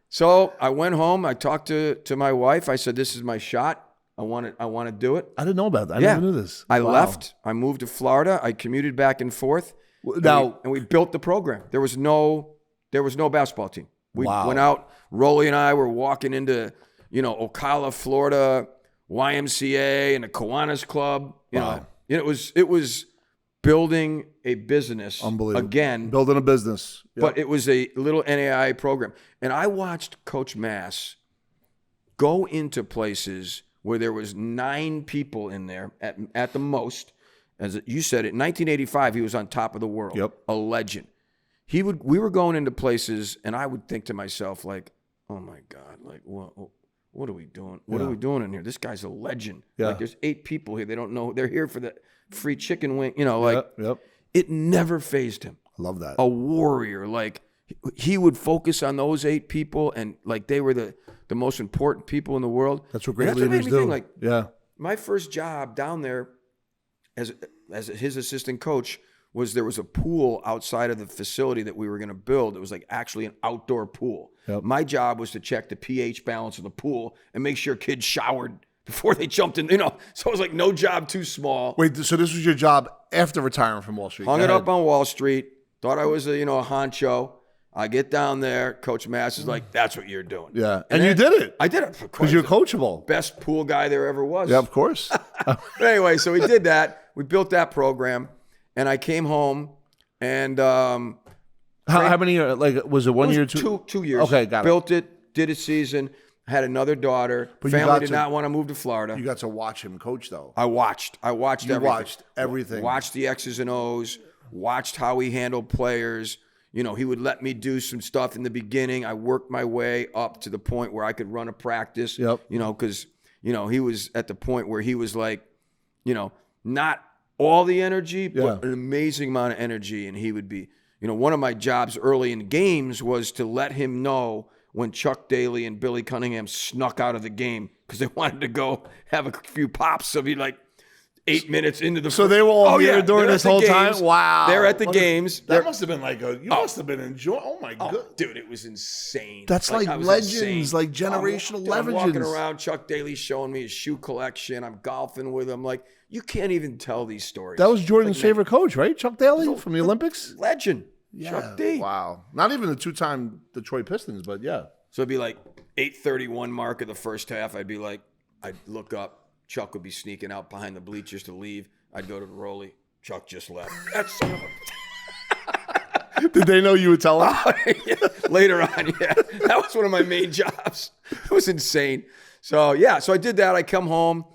B: So I went home. I talked to my wife. I said, "This is my shot. I want to do it."
A: I didn't know about that. I never knew this.
B: I left. I moved to Florida. I commuted back and forth.
A: Now,
B: and we built the program. There was no basketball team. We
A: Wow.
B: went out. Rolly and I were walking into, Ocala, Florida, YMCA, and the Kiwanis Club. It was building a business.
A: Unbelievable.
B: Again,
A: building a business. Yep.
B: but it was a little NAIA program. And I watched Coach Mass go into places where there was 9 people in there at the most, as you said, in 1985, he was on top of the world.
A: Yep.
B: A legend. We were going into places, and I would think to myself, like, oh my God, like, what are we doing? What are we doing in here? This guy's a legend.
A: Yeah.
B: Like, there's 8 people here. They don't know. They're here for the free chicken wing. You know, like,
A: Yep.
B: it never fazed him.
A: I love that.
B: A warrior. Like, he would focus on those 8 people, and like they were the most important people in the world.
A: That's what great
B: And
A: leaders
B: made me
A: do.
B: think, like,
A: Yeah.
B: my first job down there as his assistant coach was there was a pool outside of the facility that we were going to build. It was like actually an outdoor pool.
A: Yep.
B: My job was to check the pH balance of the pool and make sure kids showered before they jumped in, you know. So it was like no job too small.
A: Wait, so this was your job after retiring from Wall Street?
B: Hung
A: Go
B: it
A: ahead.
B: up on Wall Street. Thought I was a honcho. I get down there. Coach Mass is like, that's what you're doing.
A: Yeah. And you did it.
B: I did it.
A: Because you're coachable.
B: Best pool guy there ever was.
A: Yeah, of course.
B: But anyway, so we did that. We built that program. And I came home and
A: How many years? Like, was it 1 year, two?
B: 2 years.
A: Okay, got it.
B: Built it, did a season, had another daughter.
A: But you
B: Family
A: got
B: did
A: to-
B: not want to move to Florida.
A: You got to watch him coach, though.
B: I watched
A: You
B: everything.
A: watched everything.
B: Watched the X's and O's, watched how he handled players. You know, he would let me do some stuff in the beginning. I worked my way up to the point where I could run a practice.
A: Yep.
B: You know, because, he was at the point where he was like, not all the energy, but an amazing amount of energy. And he would be, one of my jobs early in games was to let him know when Chuck Daly and Billy Cunningham snuck out of the game because they wanted to go have a few pops. So he'd like 8 minutes into the.
A: So they were all here during
B: they're
A: this
B: at the
A: whole
B: games.
A: time? Wow.
B: They're at the games.
A: That must have been like you must have been enjoying. Oh, my God.
B: Dude, it was insane.
A: That's like
B: I was
A: legends,
B: insane.
A: like generational
B: I'm walking
A: legends.
B: around, Chuck Daly showing me his shoe collection. I'm golfing with him. Like, you can't even tell these stories.
A: That was Jordan's favorite coach, right? Chuck Daly from the Olympics?
B: Legend.
A: Yeah.
B: Chuck D.
A: Wow. Not even the 2-time Detroit Pistons, but yeah.
B: So it'd be like 8:31 mark of the first half. I'd look up. Chuck would be sneaking out behind the bleachers to leave. I'd go to the rollie. Chuck just left. That son of a...
A: Did they know you would tell them?
B: Yeah. Later on, yeah. That was one of my main jobs. It was insane. So, yeah. So I did that. I come home.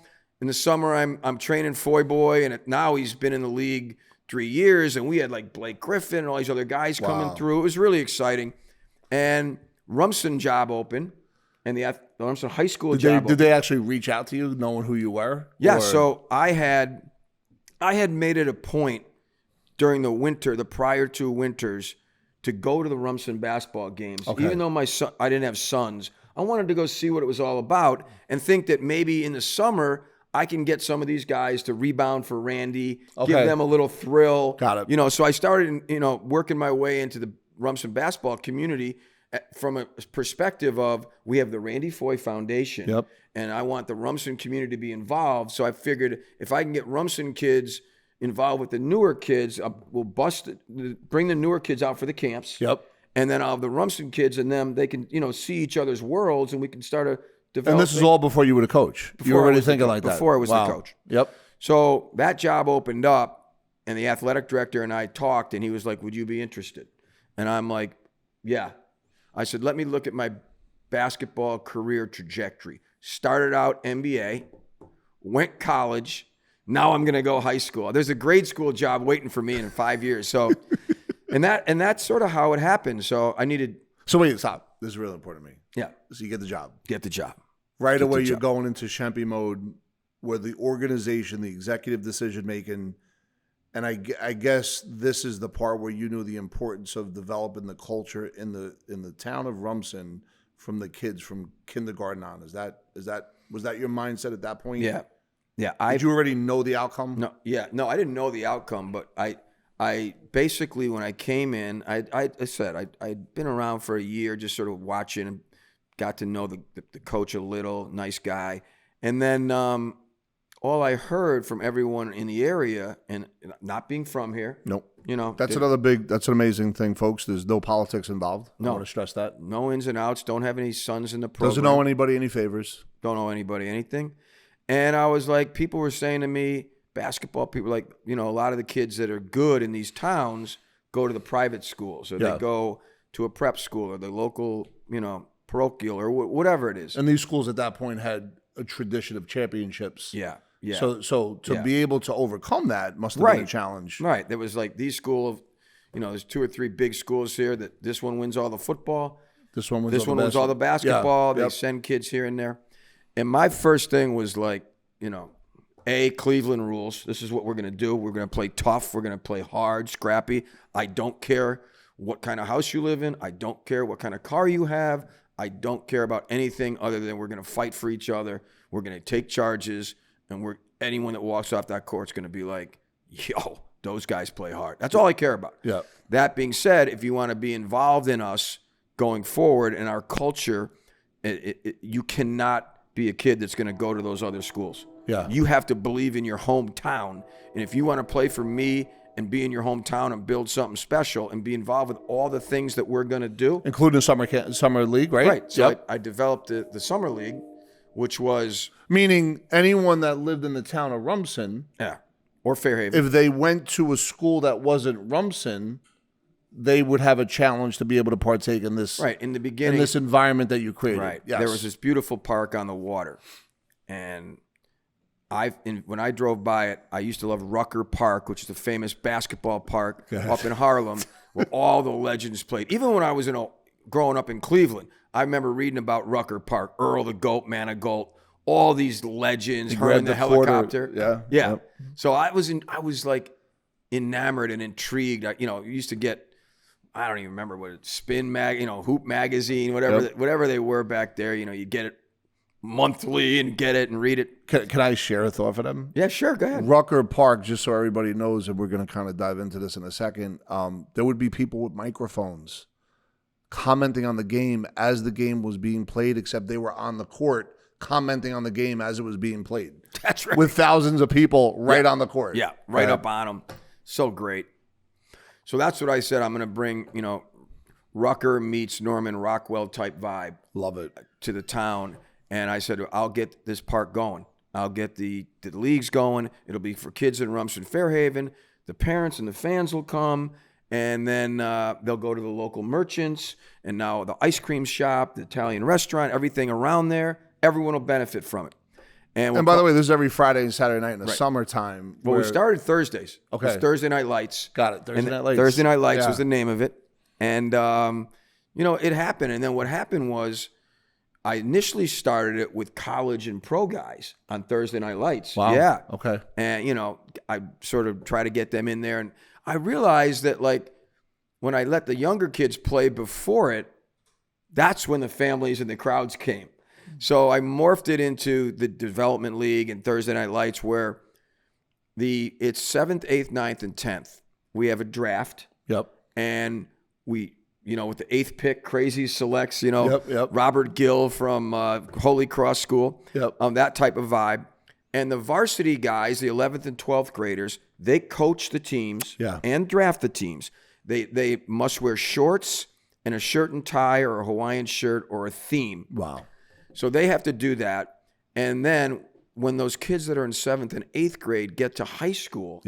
B: In the summer, I'm training Foy Boy. And now he's been in the league 3 years. And we had like Blake Griffin and all these other guys coming through. It was really exciting. And Rumson job open. And the Rumson High School job open.
A: Did they actually reach out to you knowing who you were?
B: Yeah.
A: Or-
B: So I had made it a point during the winter, the prior 2 winters, to go to the Rumson basketball games.
A: Okay.
B: Even though I didn't have sons, I wanted to go see what it was all about and think that maybe in the summer I can get some of these guys to rebound for Randy, give them a little thrill.
A: Got it.
B: So I started, working my way into the Rumson basketball community from a perspective of we have the Randy Foy Foundation.
A: Yep.
B: And I want the Rumson community to be involved. So I figured if I can get Rumson kids involved with the newer kids, we'll bring the newer kids out for the camps.
A: Yep.
B: And then I'll have the Rumson kids and them, they can, see each other's worlds and we can start to develop.
A: And this is all before you were the coach. You were already thinking like that.
B: Before I was the coach.
A: Yep.
B: So that job opened up and the athletic director and I talked and he was like, would you be interested? And I'm like, yeah. I said, let me look at my basketball career trajectory. Started out NBA, went college. Now I'm going to go high school. There's a grade school job waiting for me in 5 years. So, and that's sort of how it happened. So I needed.
A: So wait, stop. This is really important to me.
B: Yeah.
A: So you get the job.
B: Get the job.
A: Right away, you're going into Shempy mode where the organization, the executive decision making, and I guess this is the part where you knew the importance of developing the culture in the town of Rumson from the kids from kindergarten on. Was that your mindset at that point?
B: Yeah. Yeah.
A: Did you already know the outcome?
B: No. Yeah. No, I didn't know the outcome, but I basically when I came in, I said I'd been around for a year, just sort of watching and got to know the coach a little, nice guy, and then all I heard from everyone in the area, and not being from here,
A: Nope.
B: That's
A: That's an amazing thing, folks. There's no politics involved.
B: No.
A: I want to stress that.
B: No ins and outs. Don't have any sons in the program.
A: Doesn't owe anybody any favors.
B: Don't owe anybody anything. And I was like, people were saying to me, basketball people, like, a lot of the kids that are good in these towns go to the private schools or they go to a prep school or the local, parochial or whatever it is.
A: And these schools at that point had a tradition of championships.
B: Yeah. Yeah.
A: So to be able to overcome that must have been a challenge.
B: Right. There was like these school of, there's 2 or 3 big schools here that this one wins all the football.
A: This one wins
B: all the basketball.
A: Yeah.
B: They send kids here and there. And my first thing was like, Cleveland rules. This is what we're going to do. We're going to play tough. We're going to play hard, scrappy. I don't care what kind of house you live in. I don't care what kind of car you have. I don't care about anything other than we're going to fight for each other. We're going to take charges, and anyone that walks off that court's going to be like, yo, those guys play hard. That's all I care about.
A: Yeah.
B: That being said, if you want to be involved in us going forward in our culture, you cannot be a kid that's going to go to those other schools.
A: Yeah.
B: You have to believe in your hometown. And if you want to play for me and be in your hometown and build something special and be involved with all the things that we're going to do.
A: Including summer league, right?
B: Right. So I developed the summer league, which was...
A: Meaning anyone that lived in the town of Rumson.
B: Yeah. Or Fairhaven.
A: If they went to a school that wasn't Rumson, they would have a challenge to be able to partake in this.
B: Right. In the beginning.
A: In this environment that you created.
B: Right.
A: Yes.
B: There was this beautiful park on the water. And when I drove by it, I used to love Rucker Park, which is the famous basketball park up in Harlem, where all the legends played. Even when I was growing up in Cleveland, I remember reading about Rucker Park, Earl the Goat, Manigault, all these legends, Herein the helicopter.
A: Yeah.
B: Yep. So I was like enamored and intrigued. You used to get, I don't even remember what it's, Spin Mag, Hoop Magazine, whatever they were back there. You get it monthly and get it and read it.
A: Can I share a thought for them?
B: Yeah, sure. Go ahead.
A: Rucker Park, just so everybody knows, and we're going to kind of dive into this in a second, there would be people with microphones commenting on the game as the game was being played, except they were on the court commenting on the game as it was being played.
B: That's right.
A: With thousands of people on the court.
B: Yeah, right up on them. So great. So that's what I said. I'm going to bring, Rucker meets Norman Rockwell type vibe.
A: Love it.
B: To the town. And I said, I'll get this park going. I'll get the leagues going. It'll be for kids in Rumson, Fairhaven. The parents and the fans will come. And then they'll go to the local merchants. And now the ice cream shop, the Italian restaurant, everything around there. Everyone will benefit from it. And
A: by the way, this is every Friday and Saturday night in the summertime.
B: Well, we started Thursdays.
A: Okay.
B: It was Thursday Night Lights.
A: Got it. Thursday Night Lights.
B: Thursday Night Lights was the name of it. And, it happened. And then what happened was I initially started it with college and pro guys on Thursday Night Lights.
A: Wow.
B: Yeah.
A: Okay.
B: And, I sort of try to get them in there. And I realized that, when I let the younger kids play before it, that's when the families and the crowds came. So I morphed it into the Development League and Thursday Night Lights, where it's 7th, 8th, 9th, and 10th. We have a draft.
A: Yep.
B: And we, with the 8th pick, Crazy selects,
A: Yep.
B: Robert Gill from Holy Cross School.
A: Yep.
B: That type of vibe. And the varsity guys, the 11th and 12th graders, they coach the teams and draft the teams. They must wear shorts and a shirt and tie or a Hawaiian shirt or a theme.
A: Wow.
B: So they have to do that. And then when those kids that are in 7th and 8th grade get to high school,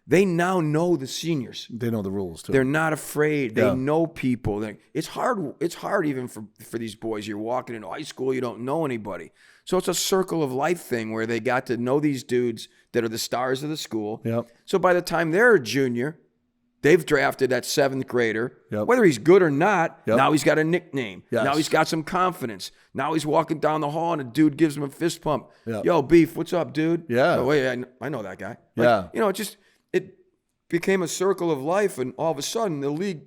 B: they now know the seniors.
A: They know the rules too.
B: They're not afraid. They know people. It's hard. It's hard even for these boys. You're walking into high school, you don't know anybody. So it's a circle of life thing where they got to know these dudes that are the stars of the school.
A: Yep.
B: So by the time they're a junior, they've drafted that 7th grader.
A: Yep.
B: Whether he's good or not, now he's got a nickname.
A: Yes.
B: Now he's got some confidence. Now he's walking down the hall and a dude gives him a fist pump.
A: Yep.
B: Yo, Beef, what's up, dude?
A: Yeah.
B: Oh, wait, I know that guy. It became a circle of life, and all of a sudden the league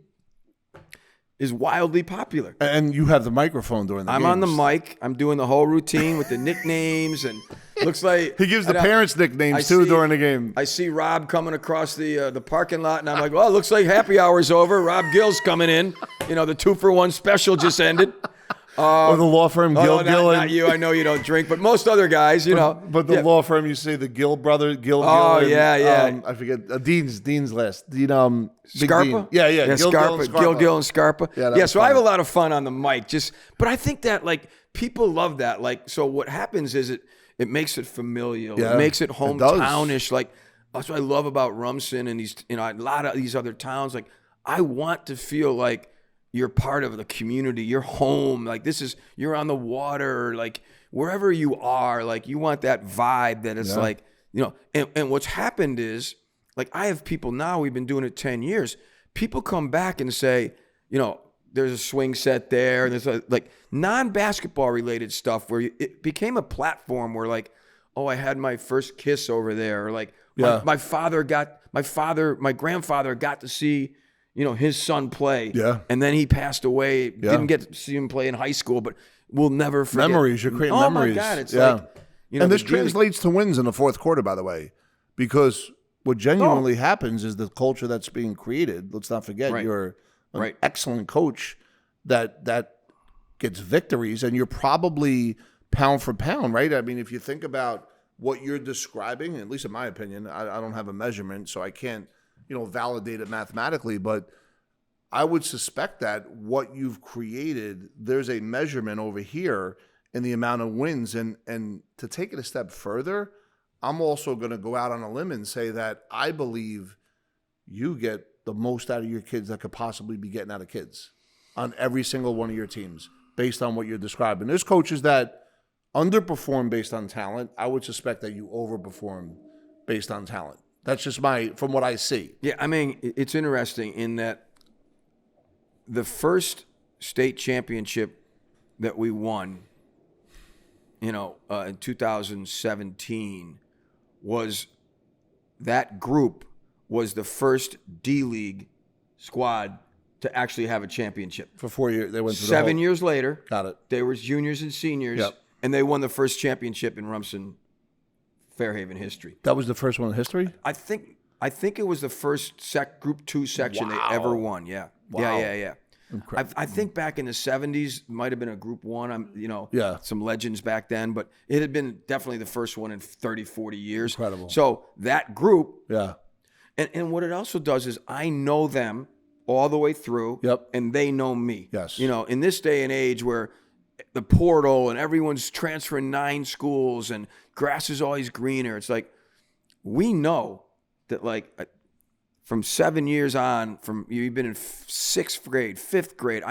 B: is wildly popular.
A: And you have the microphone during the
B: I'm
A: games.
B: on the mic. I'm doing the whole routine with the nicknames, and looks like
A: he gives the parents nicknames too during the game.
B: I see Rob coming across the parking lot, and I'm like, well, it looks like happy hour's over. Rob Gill's coming in. The 2-for-1 special just ended.
A: Or the law firm Gill.
B: Not you. I know you don't drink, but most other guys,
A: But the law firm, you say the Gill brother, Gill.
B: Oh,
A: Gill,
B: yeah.
A: I forget Dean's last. Big
B: Scarpa?
A: Dean. Yeah.
B: Scarpa. Gill and Scarpa.
A: Yeah,
B: so I have a lot of fun on the mic. But I think that people love that. So what happens is it makes it familial.
A: Yeah,
B: it makes it hometownish. That's what I love about Rumson and these, a lot of these other towns. I want to feel like you're part of the community. You're home. You're on the water. Wherever you are, you want that vibe that it's And what's happened is, like, I have people now, we've been doing it 10 years. People come back and say, there's a swing set there. And there's like non-basketball related stuff where it became a platform where, like, oh, I had my first kiss over there. Or like my grandfather got to see, his son play.
A: Yeah.
B: And then he passed away. Didn't get to see him play in high school, but we'll never forget.
A: Memories. You're creating memories.
B: Oh my God. It's like,
A: and this translates to wins in the fourth quarter, by the way, because what genuinely happens is the culture that's being created. Let's not forget, you're an excellent coach that gets victories, and you're probably pound for pound, right? I mean, if you think about what you're describing, at least in my opinion, I don't have a measurement, so I can't, validate it mathematically, but I would suspect that what you've created, there's a measurement over here in the amount of wins. And to take it a step further, I'm also going to go out on a limb and say that I believe you get the most out of your kids that could possibly be getting out of kids on every single one of your teams based on what you're describing. There's coaches that underperform based on talent. I would suspect that you overperform based on talent. That's just from what I see.
B: Yeah, I mean, it's interesting in that the first state championship that we won, in 2017, was that group was the first D-League squad to actually have a championship.
A: For 4 years, they went through
B: 7 years later.
A: Got it.
B: They were juniors and seniors, and they won the first championship in Rumson Fairhaven history.
A: That was the first one in history?
B: I think it was the first Group 2 section they ever won. Yeah.
A: Wow.
B: Yeah. I think back in the 70s might have been a Group 1. Some legends back then, but it had been definitely the first one in 30, 40 years.
A: Incredible.
B: So that group.
A: Yeah.
B: And what it also does is I know them all the way through.
A: Yep.
B: And they know me.
A: Yes.
B: In this day and age where the portal and everyone's transferring 9 schools and grass is always greener, it's like we know that, like, from 7 years on, from you've been in 6th grade, 5th grade.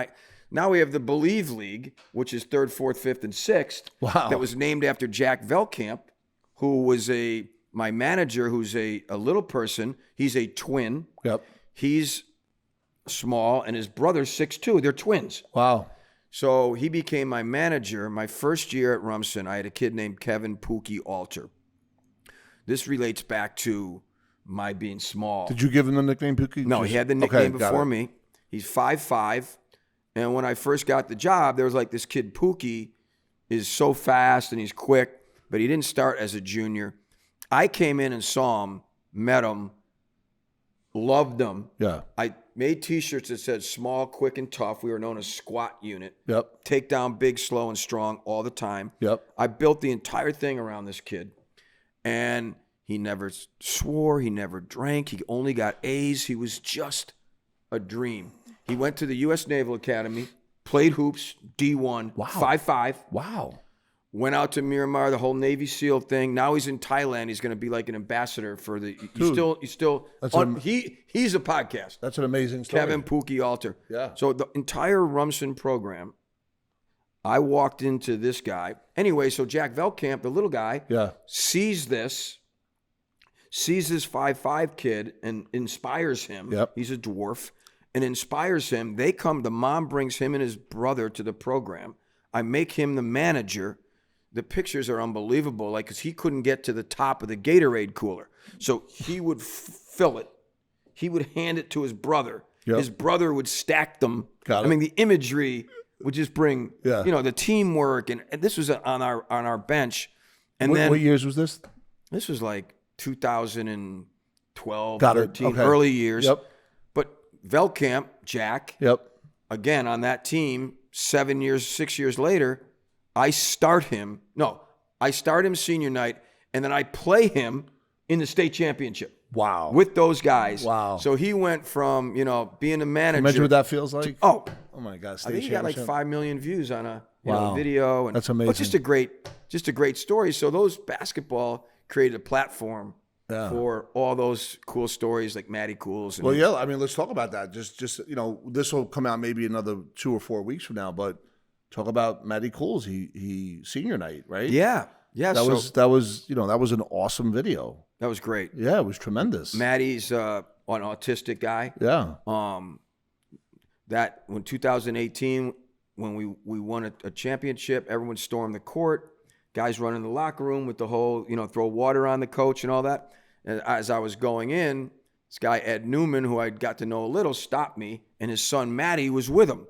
B: Now we have the Believe League, which is 3rd, 4th, 5th, and 6th.
A: Wow.
B: That was named after Jack Velkamp, who was my manager, who's a little person. He's a twin.
A: Yep.
B: He's small, and his brother's 6'2". They're twins.
A: Wow.
B: So he became my manager. My first year at Rumson, I had a kid named Kevin Pookie Alter. This relates back to my being small.
A: Did you give him the nickname Pookie?
B: No, he had the nickname before me. He's 5'5", and when I first got the job, there was like this kid Pookie is so fast and he's quick, but he didn't start as a junior. I came in and saw him, met him, loved him.
A: Yeah.
B: I made T-shirts that said "Small, Quick, and Tough." We were known as Squat Unit.
A: Yep.
B: Take down big, slow, and strong all the time.
A: Yep.
B: I built the entire thing around this kid, and he never swore. He never drank. He only got A's. He was just a dream. He went to the U.S. Naval Academy, played hoops, D1,
A: Wow.
B: 5'5".
A: Wow.
B: Went out to Miramar, the whole Navy SEAL thing. Now he's in Thailand. He's going to be like an ambassador for the. He's still. He's a podcast.
A: That's an amazing story.
B: Kevin Pookie Alter.
A: Yeah.
B: So the entire Rumson program, I walked into this guy. Anyway, so Jack Velkamp, the little guy, sees this 5'5" kid and inspires him.
A: Yep.
B: He's a dwarf and inspires him. The mom brings him and his brother to the program. I make him the manager. The pictures are unbelievable, like, because he couldn't get to the top of the Gatorade cooler. So he would fill it. He would hand it to his brother.
A: Yep.
B: His brother would stack them.
A: Got it.
B: I mean, the imagery would just bring,
A: Yeah.
B: the teamwork. And this was on our bench. And
A: What years was this?
B: This was like 2012,
A: Got it.
B: 13,
A: Okay.
B: early years.
A: Yep.
B: But Velkamp, Jack,
A: Yep.
B: again, on that team, 6 years later, I start him senior night, and then I play him in the state championship.
A: Wow.
B: With those guys.
A: Wow.
B: So he went from, being a manager.
A: Imagine what that feels like.
B: Oh
A: my God.
B: I think he got like 5 million views on a
A: Wow.
B: video. And,
A: That's amazing.
B: But just a great story. So those basketball created a platform for all those cool stories like Matty Cools. And,
A: Well, yeah. I mean, let's talk about that. Just this will come out maybe another 2 or 4 weeks from now. But talk about Matty Cools. He senior night, right?
B: Yeah. Yeah,
A: that was an awesome video.
B: that was great.
A: Yeah, it was tremendous.
B: Maddie's an autistic guy.
A: Yeah.
B: That when 2018, when we won a championship, everyone stormed the court. Guys run in the locker room with the whole, throw water on the coach and all that. And as I was going in, this guy, Ed Newman, who I got to know a little, stopped me, and his son, Matty, was with him.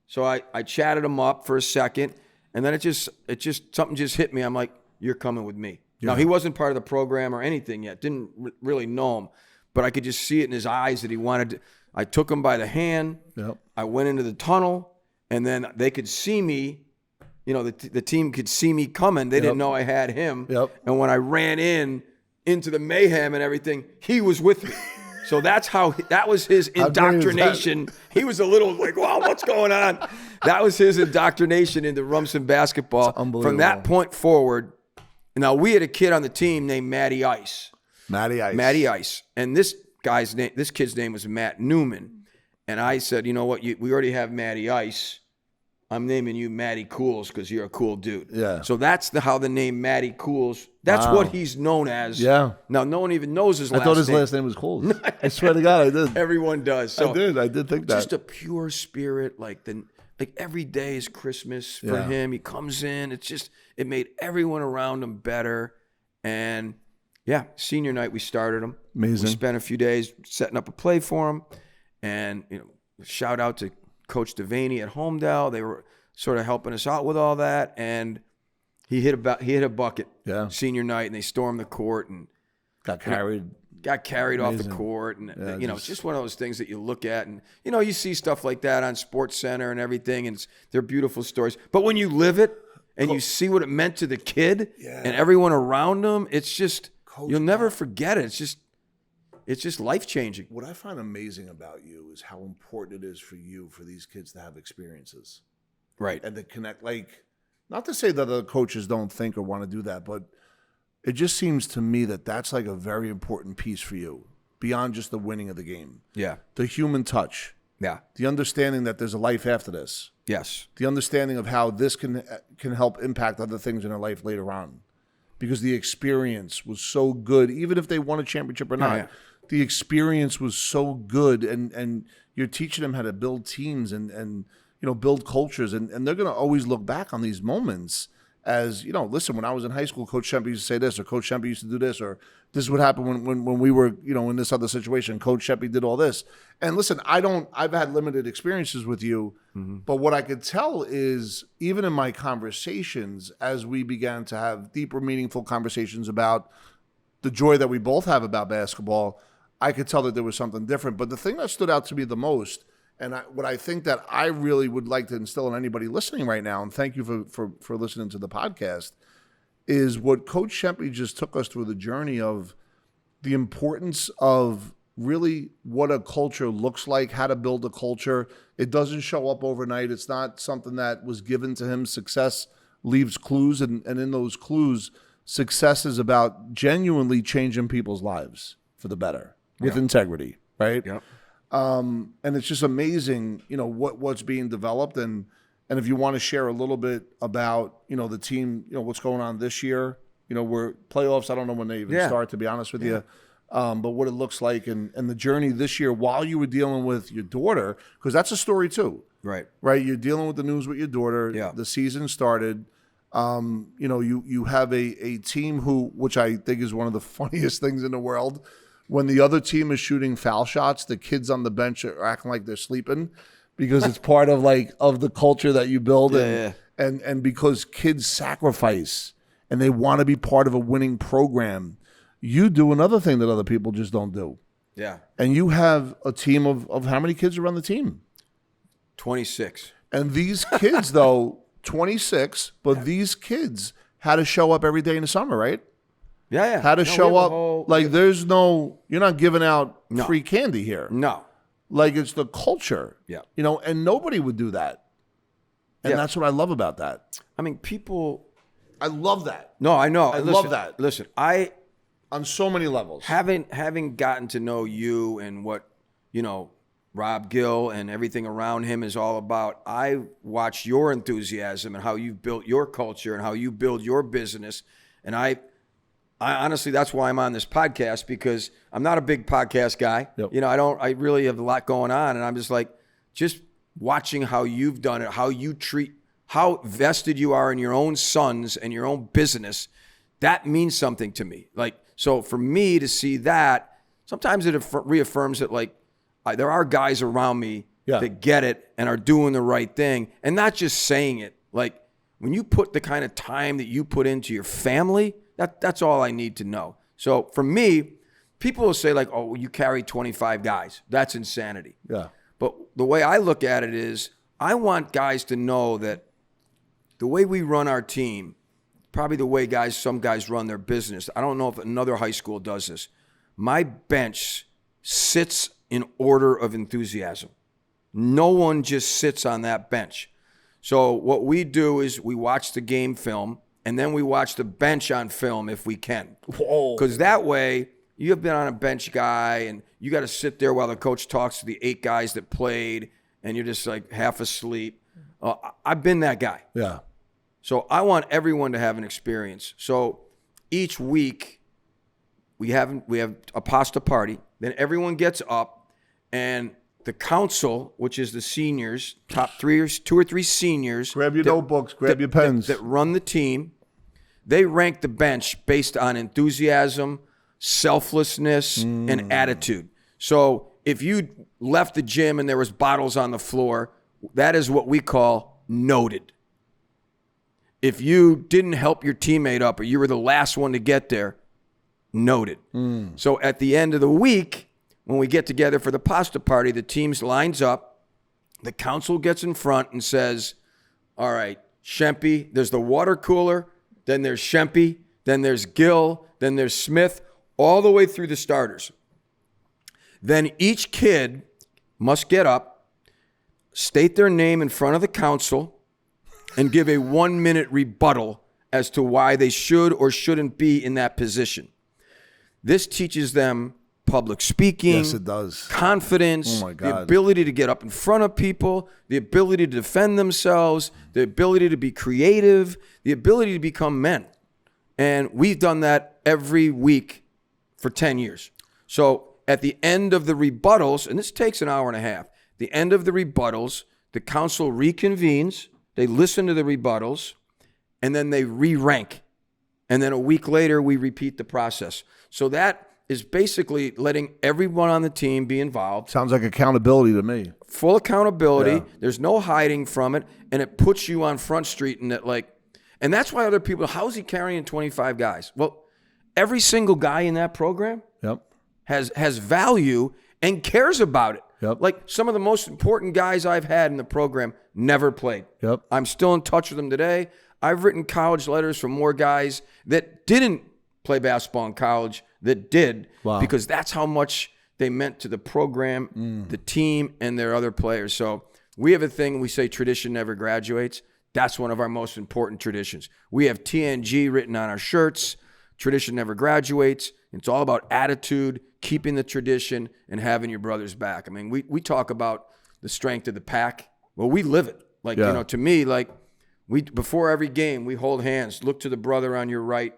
B: So I chatted him up for a second, and then something just hit me. I'm like, you're coming with me. Yeah. Now, he wasn't part of the program or anything yet. Didn't really know him, but I could just see it in his eyes that he wanted to. I took him by the hand.
A: Yep.
B: I went into the tunnel, and then they could see me. The team could see me coming. They didn't know I had him.
A: Yep.
B: And when I ran into the mayhem and everything, he was with me. So that was his indoctrination. He was a little like, wow, what's going on? That was his indoctrination into Rumson basketball. From that point forward, now we had a kid on the team named Matty Ice.
A: Matty Ice.
B: And this kid's name was Matt Newman. And I said, you know what? We already have Matty Ice. I'm naming you Matty Cools because you're a cool dude.
A: Yeah.
B: So that's how the name Matty Cools. That's what he's known as.
A: Yeah.
B: Now no one even knows his last name.
A: I thought his last name was Cools. I swear to God, I did.
B: Everyone does. So
A: I did think that.
B: Just a pure spirit, like every day is Christmas for him. He comes in. It made everyone around him better. And senior night we started him.
A: Amazing.
B: We spent a few days setting up a play for him, and shout out to Coach Devaney at Homedale. They were sort of helping us out with all that, and he hit a bucket senior night, and they stormed the court and
A: got carried
B: off the court, and it's just one of those things that you look at, and you see stuff like that on Sports Center and everything, and they're beautiful stories. But when you live it and you see what it meant to the kid and everyone around him, it's just you'll never forget it. It's just life-changing.
A: What I find amazing about you is how important it is for these kids to have experiences.
B: Right.
A: And to connect, not to say that the coaches don't think or want to do that, but it just seems to me that that's like a very important piece for you, beyond just the winning of the game.
B: Yeah.
A: The human touch.
B: Yeah.
A: The understanding that there's a life after this.
B: Yes.
A: The understanding of how this can help impact other things in their life later on. Because the experience was so good, even if they won a championship or not. Yeah. The experience was so good, and you're teaching them how to build teams and build cultures, and they're going to always look back on these moments as, listen, when I was in high school, Coach Shempy used to say this, or Coach Shempy used to do this, or this is what happened when we were, in this other situation, Coach Shempy did all this. And listen, I've had limited experiences with you, but what I could tell is, even in my conversations, as we began to have deeper, meaningful conversations about the joy that we both have about basketball, I could tell that there was something different. But the thing that stood out to me the most, and what I think that I really would like to instill in anybody listening right now, and thank you for listening to the podcast, is what Coach Shempy just took us through, the journey of the importance of really what a culture looks like, how to build a culture. It doesn't show up overnight. It's not something that was given to him. Success leaves clues, and in those clues, success is about genuinely changing people's lives for the better. With integrity, right?
B: Yep.
A: And it's just amazing, what's being developed. And if you want to share a little bit about, the team, what's going on this year, we're playoffs. I don't know when they even start, to be honest with you. But what it looks like and the journey this year while you were dealing with your daughter, because that's a story too.
B: Right.
A: Right. You're dealing with the news with your daughter.
B: Yeah.
A: The season started. You have a team which I think is one of the funniest things in the world. When the other team is shooting foul shots, the kids on the bench are acting like they're sleeping, because it's part of the culture that you build, and because kids sacrifice and they want to be part of a winning program. You do another thing that other people just don't do.
B: Yeah.
A: And you have a team of how many kids are on the team?
B: 26.
A: And these kids, though, 26, but these kids had to show up every day in the summer, right?
B: Yeah.
A: How to show up. There's you're not giving out free candy here.
B: No.
A: It's the culture.
B: Yeah.
A: And nobody would do that. And that's what I love about that.
B: I mean,
A: I love that.
B: No, I know.
A: I love that.
B: Listen, on
A: so many levels.
B: Having gotten to know you and what Rob Gill and everything around him is all about. I watch your enthusiasm and how you've built your culture and how you build your business. And I honestly, that's why I'm on this podcast, because I'm not a big podcast guy.
A: Yep.
B: I really have a lot going on. And I'm just like, just watching how you've done it, how vested you are in your own sons and your own business. That means something to me. Like, so for me to see that, sometimes it reaffirms that, like, there are guys around me that get it and are doing the right thing, and not just saying it. Like, when you put the kind of time that you put into your family, that's all I need to know. So for me, people will say, like, oh, you carry 25 guys. That's insanity.
A: Yeah.
B: But the way I look at it is, I want guys to know that the way we run our team, probably the way some guys run their business. I don't know if another high school does this. My bench sits in order of enthusiasm. No one just sits on that bench. So what we do is we watch the game film, and then we watch the bench on film if we can. Because that way, you have been on a bench guy, and you got to sit there while the coach talks to the 8 guys that played, and you're just like half asleep. I've been that guy.
A: Yeah.
B: So I want everyone to have an experience. So each week we have a pasta party. Then everyone gets up, and the council, which is the seniors, top 2 or 3 seniors.
A: Grab your notebooks, grab your pens.
B: That run the team. They rank the bench based on enthusiasm, selflessness, and attitude. So if you left the gym and there was bottles on the floor, that is what we call noted. If you didn't help your teammate up or you were the last one to get there, noted. So at the end of the week, when we get together for the pasta party, the teams lines up, the council gets in front and says, all right, Shempy, there's the water cooler, then there's Shempy, then there's Gill, then there's Smith, all the way through the starters. Then each kid must get up, state their name in front of the council, and give a 1-minute rebuttal as to why they should or shouldn't be in that position. This teaches them public speaking.
A: Yes, it does.
B: Confidence.
A: Oh my God.
B: The ability to get up in front of people, the ability to defend themselves, the ability to be creative, the ability to become men. And we've done that every week for 10 years. So at the end of the rebuttals, and this takes an hour and a half, the end of the rebuttals, the council reconvenes, they listen to the rebuttals, and then they re-rank. And then a week later, we repeat the process. So that is basically letting everyone on the team be involved.
A: Sounds like accountability to me.
B: Full accountability.
A: Yeah.
B: There's no hiding from it. And it puts you on Front Street. And that's why other people, how is he carrying 25 guys? Well, every single guy in that program has value and cares about it.
A: Yep.
B: Like some of the most important guys I've had in the program never played.
A: Yep.
B: I'm still in touch with them today. I've written college letters from more guys that didn't play basketball in college that did.
A: Wow.
B: Because that's how much they meant to the program, the team, and their other players. So we have a thing, we say tradition never graduates. That's one of our most important traditions. We have TNG written on our shirts. Tradition never graduates. It's all about attitude, keeping the tradition, and having your brother's back. I mean, we talk about the strength of the pack. Well, we live it. Like, to me, like, before every game, we hold hands, look to the brother on your right,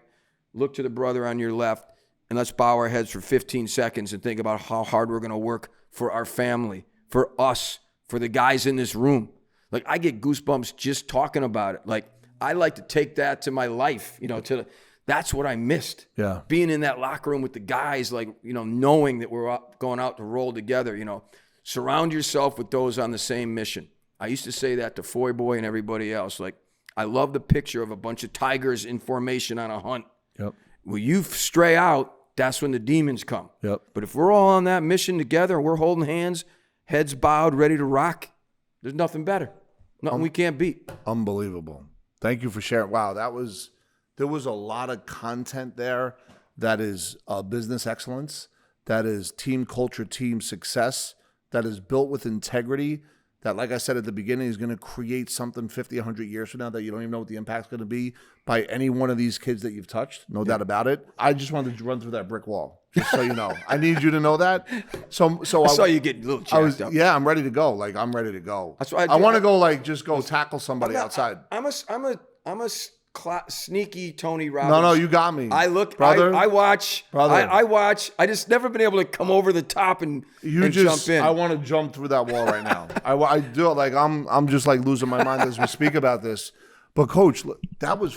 B: look to the brother on your left, and let's bow our heads for 15 seconds and think about how hard we're going to work for our family, for us, for the guys in this room. Like, I get goosebumps just talking about it. Like, I like to take that to my life, that's what I missed.
A: Yeah.
B: Being in that locker room with the guys, like, knowing that we're going out to roll together, surround yourself with those on the same mission. I used to say that to Foy Boy and everybody else. Like, I love the picture of a bunch of tigers in formation on a hunt.
A: Yep.
B: When you stray out, that's when the demons come.
A: Yep.
B: But if we're all on that mission together, we're holding hands, heads bowed, ready to rock, there's nothing better. Nothing we can't beat.
A: Unbelievable. Thank you for sharing. Wow, there was a lot of content there that is business excellence, that is team culture, team success, that is built with integrity, that, like I said at the beginning, is going to create something 50, 100 years from now that you don't even know what the impact's going to be by any one of these kids that you've touched. No doubt about it. I just wanted to run through that brick wall, just so you know. I need you to know that. So
B: I saw you get a little jacked up.
A: Yeah, I'm ready to go. Like, I'm ready to go.
B: That's what
A: I want to go, like, just go tackle somebody outside.
B: I'm a sneaky Tony Robbins.
A: No, you got me.
B: I look,
A: brother.
B: I watch.
A: Brother.
B: I watch. I just never been able to come over the top and jump in.
A: I want to jump through that wall right now. I do. Like, I'm just like losing my mind as we speak about this. But Coach, look, that was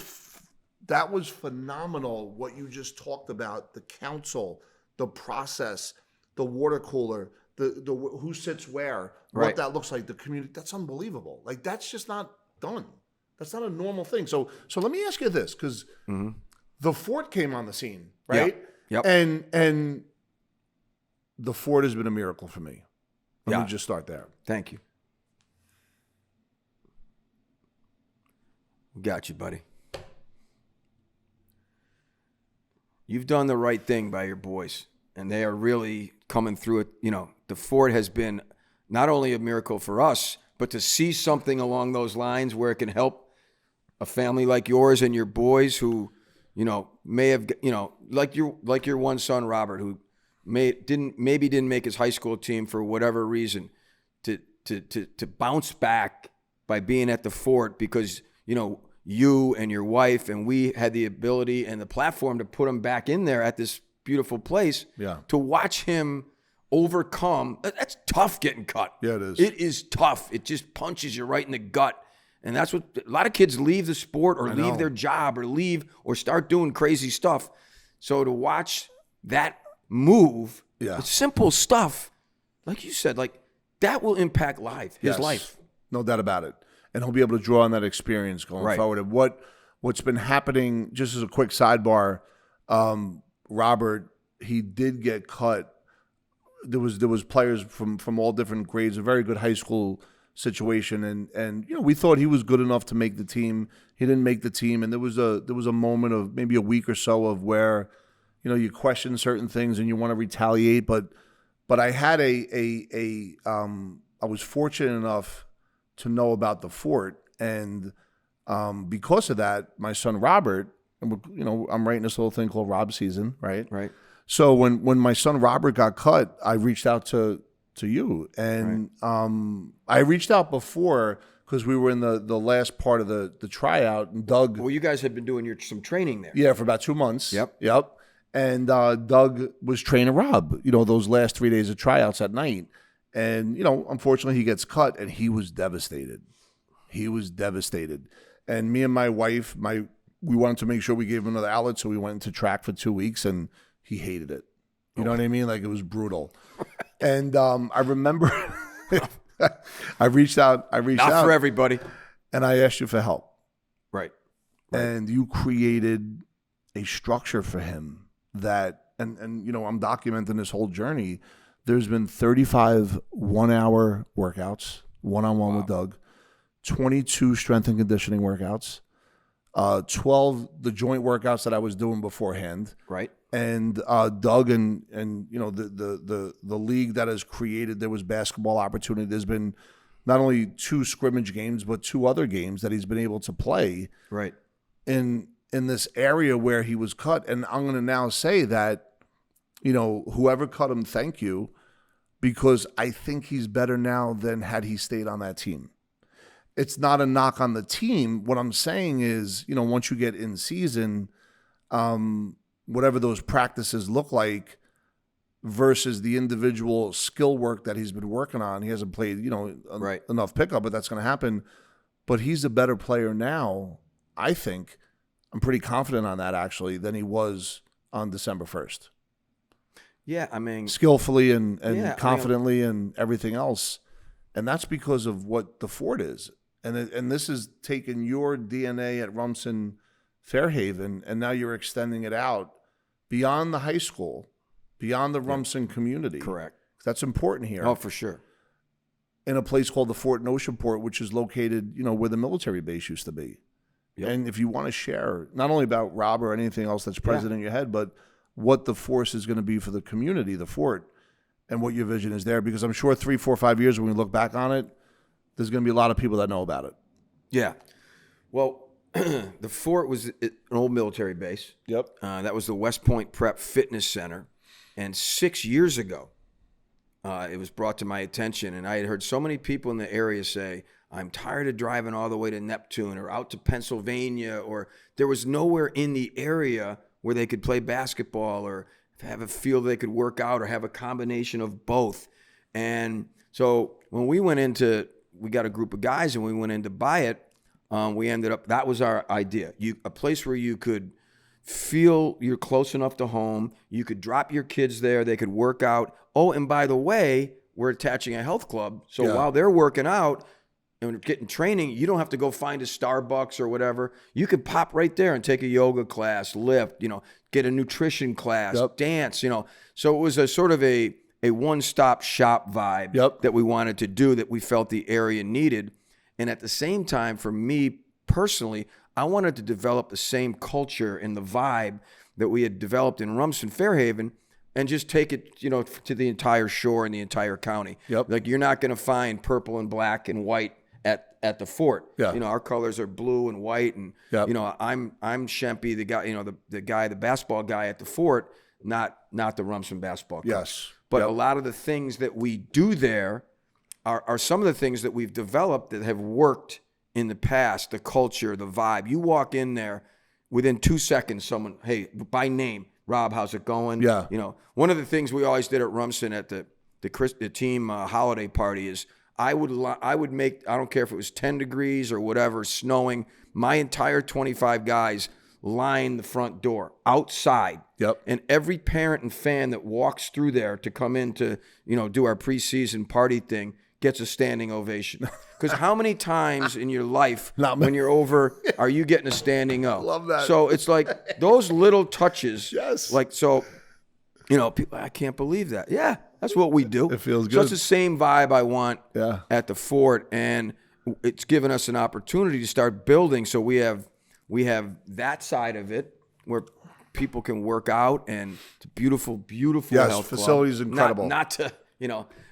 A: phenomenal. What you just talked about, the council, the process, the water cooler, the who sits where, what that looks like, the community. That's unbelievable. Like, that's just not done. That's not a normal thing. So let me ask you this, because the fort came on the scene, right?
B: Yep.
A: And the fort has been a miracle for me. Let me just start there.
B: Thank you. Got you, buddy. You've done the right thing by your boys, and they are really coming through it. You know, the fort has been not only a miracle for us, but to see something along those lines where it can help a family like yours and your boys who, you know, may have, you know, like your one son, Robert, who didn't make his high school team for whatever reason, to bounce back by being at the fort because, you know, you and your wife and we had the ability and the platform to put him back in there at this beautiful place.
A: Yeah.
B: To watch him overcome. That's tough getting cut.
A: Yeah, it is.
B: It is tough. It just punches you right in the gut. And that's what a lot of kids leave the sport or leave their job or leave or start doing crazy stuff. So to watch that move, it's simple stuff, like you said, like that will impact his life.
A: No doubt about it. And he'll be able to draw on that experience going forward. And what's been happening, just as a quick sidebar, Robert, he did get cut. There was players from all different grades, a very good high school situation, and you know, we thought he was good enough to make the team. He didn't make the team, and there was a moment of maybe a week or so of where, you know, you question certain things and you want to retaliate, but I had I was fortunate enough to know about the fort, and because of that, my son Robert, and you know, I'm writing this little thing called Rob Season, right?
B: Right.
A: So when my son Robert got cut, I reached out to you, and I reached out before because we were in the last part of the tryout, and Doug.
B: Well, you guys had been doing some training there.
A: Yeah, for about 2 months.
B: Yep.
A: And Doug was training Rob, you know, those last 3 days of tryouts at night. And, you know, unfortunately he gets cut, and he was devastated. And me and my wife, we wanted to make sure we gave him another outlet, so we went into track for 2 weeks, and he hated it. You know what I mean? Like, it was brutal. And I remember I reached out.
B: Not for everybody.
A: And I asked you for help.
B: Right.
A: And you created a structure for him that, and you know, I'm documenting this whole journey. There's been 35 1-hour workouts, one-on-one with Doug, 22 strength and conditioning workouts, 12 the joint workouts that I was doing beforehand.
B: Right.
A: And Doug and you know, the league that has created, there was basketball opportunity. There's been not only 2 scrimmage games, but 2 other games that he's been able to play.
B: Right.
A: In this area where he was cut. And I'm going to now say that, you know, whoever cut him, thank you, because I think he's better now than had he stayed on that team. It's not a knock on the team. What I'm saying is, you know, once you get in season, whatever those practices look like versus the individual skill work that he's been working on, he hasn't played, you know, enough pickup, but that's going to happen. But he's a better player now, I think. I'm pretty confident on that, actually, than he was on December 1st.
B: Yeah, I mean,
A: skillfully and confidently and everything else. And that's because of what the fort is. And this has taken your DNA at Rumson Fairhaven, and now you're extending it out beyond the high school, beyond the Rumson community.
B: Correct.
A: That's important here.
B: Oh, for sure.
A: In a place called the Fort in Oceanport, which is located, you know, where the military base used to be. Yep. And if you want to share, not only about Rob or anything else that's present in your head, but what the force is going to be for the community, the fort, and what your vision is there. Because I'm sure 3, 4, 5 years when we look back on it, there's going to be a lot of people that know about it.
B: Yeah. Well, the fort was an old military base.
A: Yep.
B: That was the West Point Prep Fitness Center. And 6 years ago, it was brought to my attention, and I had heard so many people in the area say, I'm tired of driving all the way to Neptune or out to Pennsylvania, or there was nowhere in the area where they could play basketball or have a field they could work out or have a combination of both. And so when we got a group of guys and we went in to buy it, we ended up, that was our idea. A place where you could feel you're close enough to home. You could drop your kids there. They could work out. Oh, and by the way, we're attaching a health club. So while they're working out and getting training, you don't have to go find a Starbucks or whatever. You could pop right there and take a yoga class, lift, get a nutrition class, dance, So it was a sort of a one-stop shop vibe that we wanted to do, that we felt the area needed. And at the same time, for me personally, I wanted to develop the same culture and the vibe that we had developed in Rumson Fairhaven and just take it, to the entire shore and the entire county. Like, you're not going to find purple and black and white at the fort. Our colors are blue and white, and I'm Shempy, the guy, the basketball guy at the fort, not the Rumson basketball coach.
A: Yes.
B: But a lot of the things that we do there are some of the things that we've developed that have worked in the past. The culture, the vibe. You walk in there, within 2 seconds, someone, hey, by name, Rob, how's it going?
A: Yeah.
B: One of the things we always did at Rumson at the team holiday party is I would make, I don't care if it was 10 degrees or whatever, snowing, my entire 25 guys line the front door outside. And every parent and fan that walks through there to come in to, do our preseason party thing gets a standing ovation. Because how many times in your life when you're over are you getting a standing O?
A: Love that.
B: So it's like those little touches.
A: Yes.
B: Like, so, people, I can't believe that. Yeah, that's what we do.
A: It feels good.
B: So it's the same vibe I want at the fort, and it's given us an opportunity to start building. So we have that side of it where people can work out, and it's a beautiful health club.
A: Facility's incredible.
B: Not to,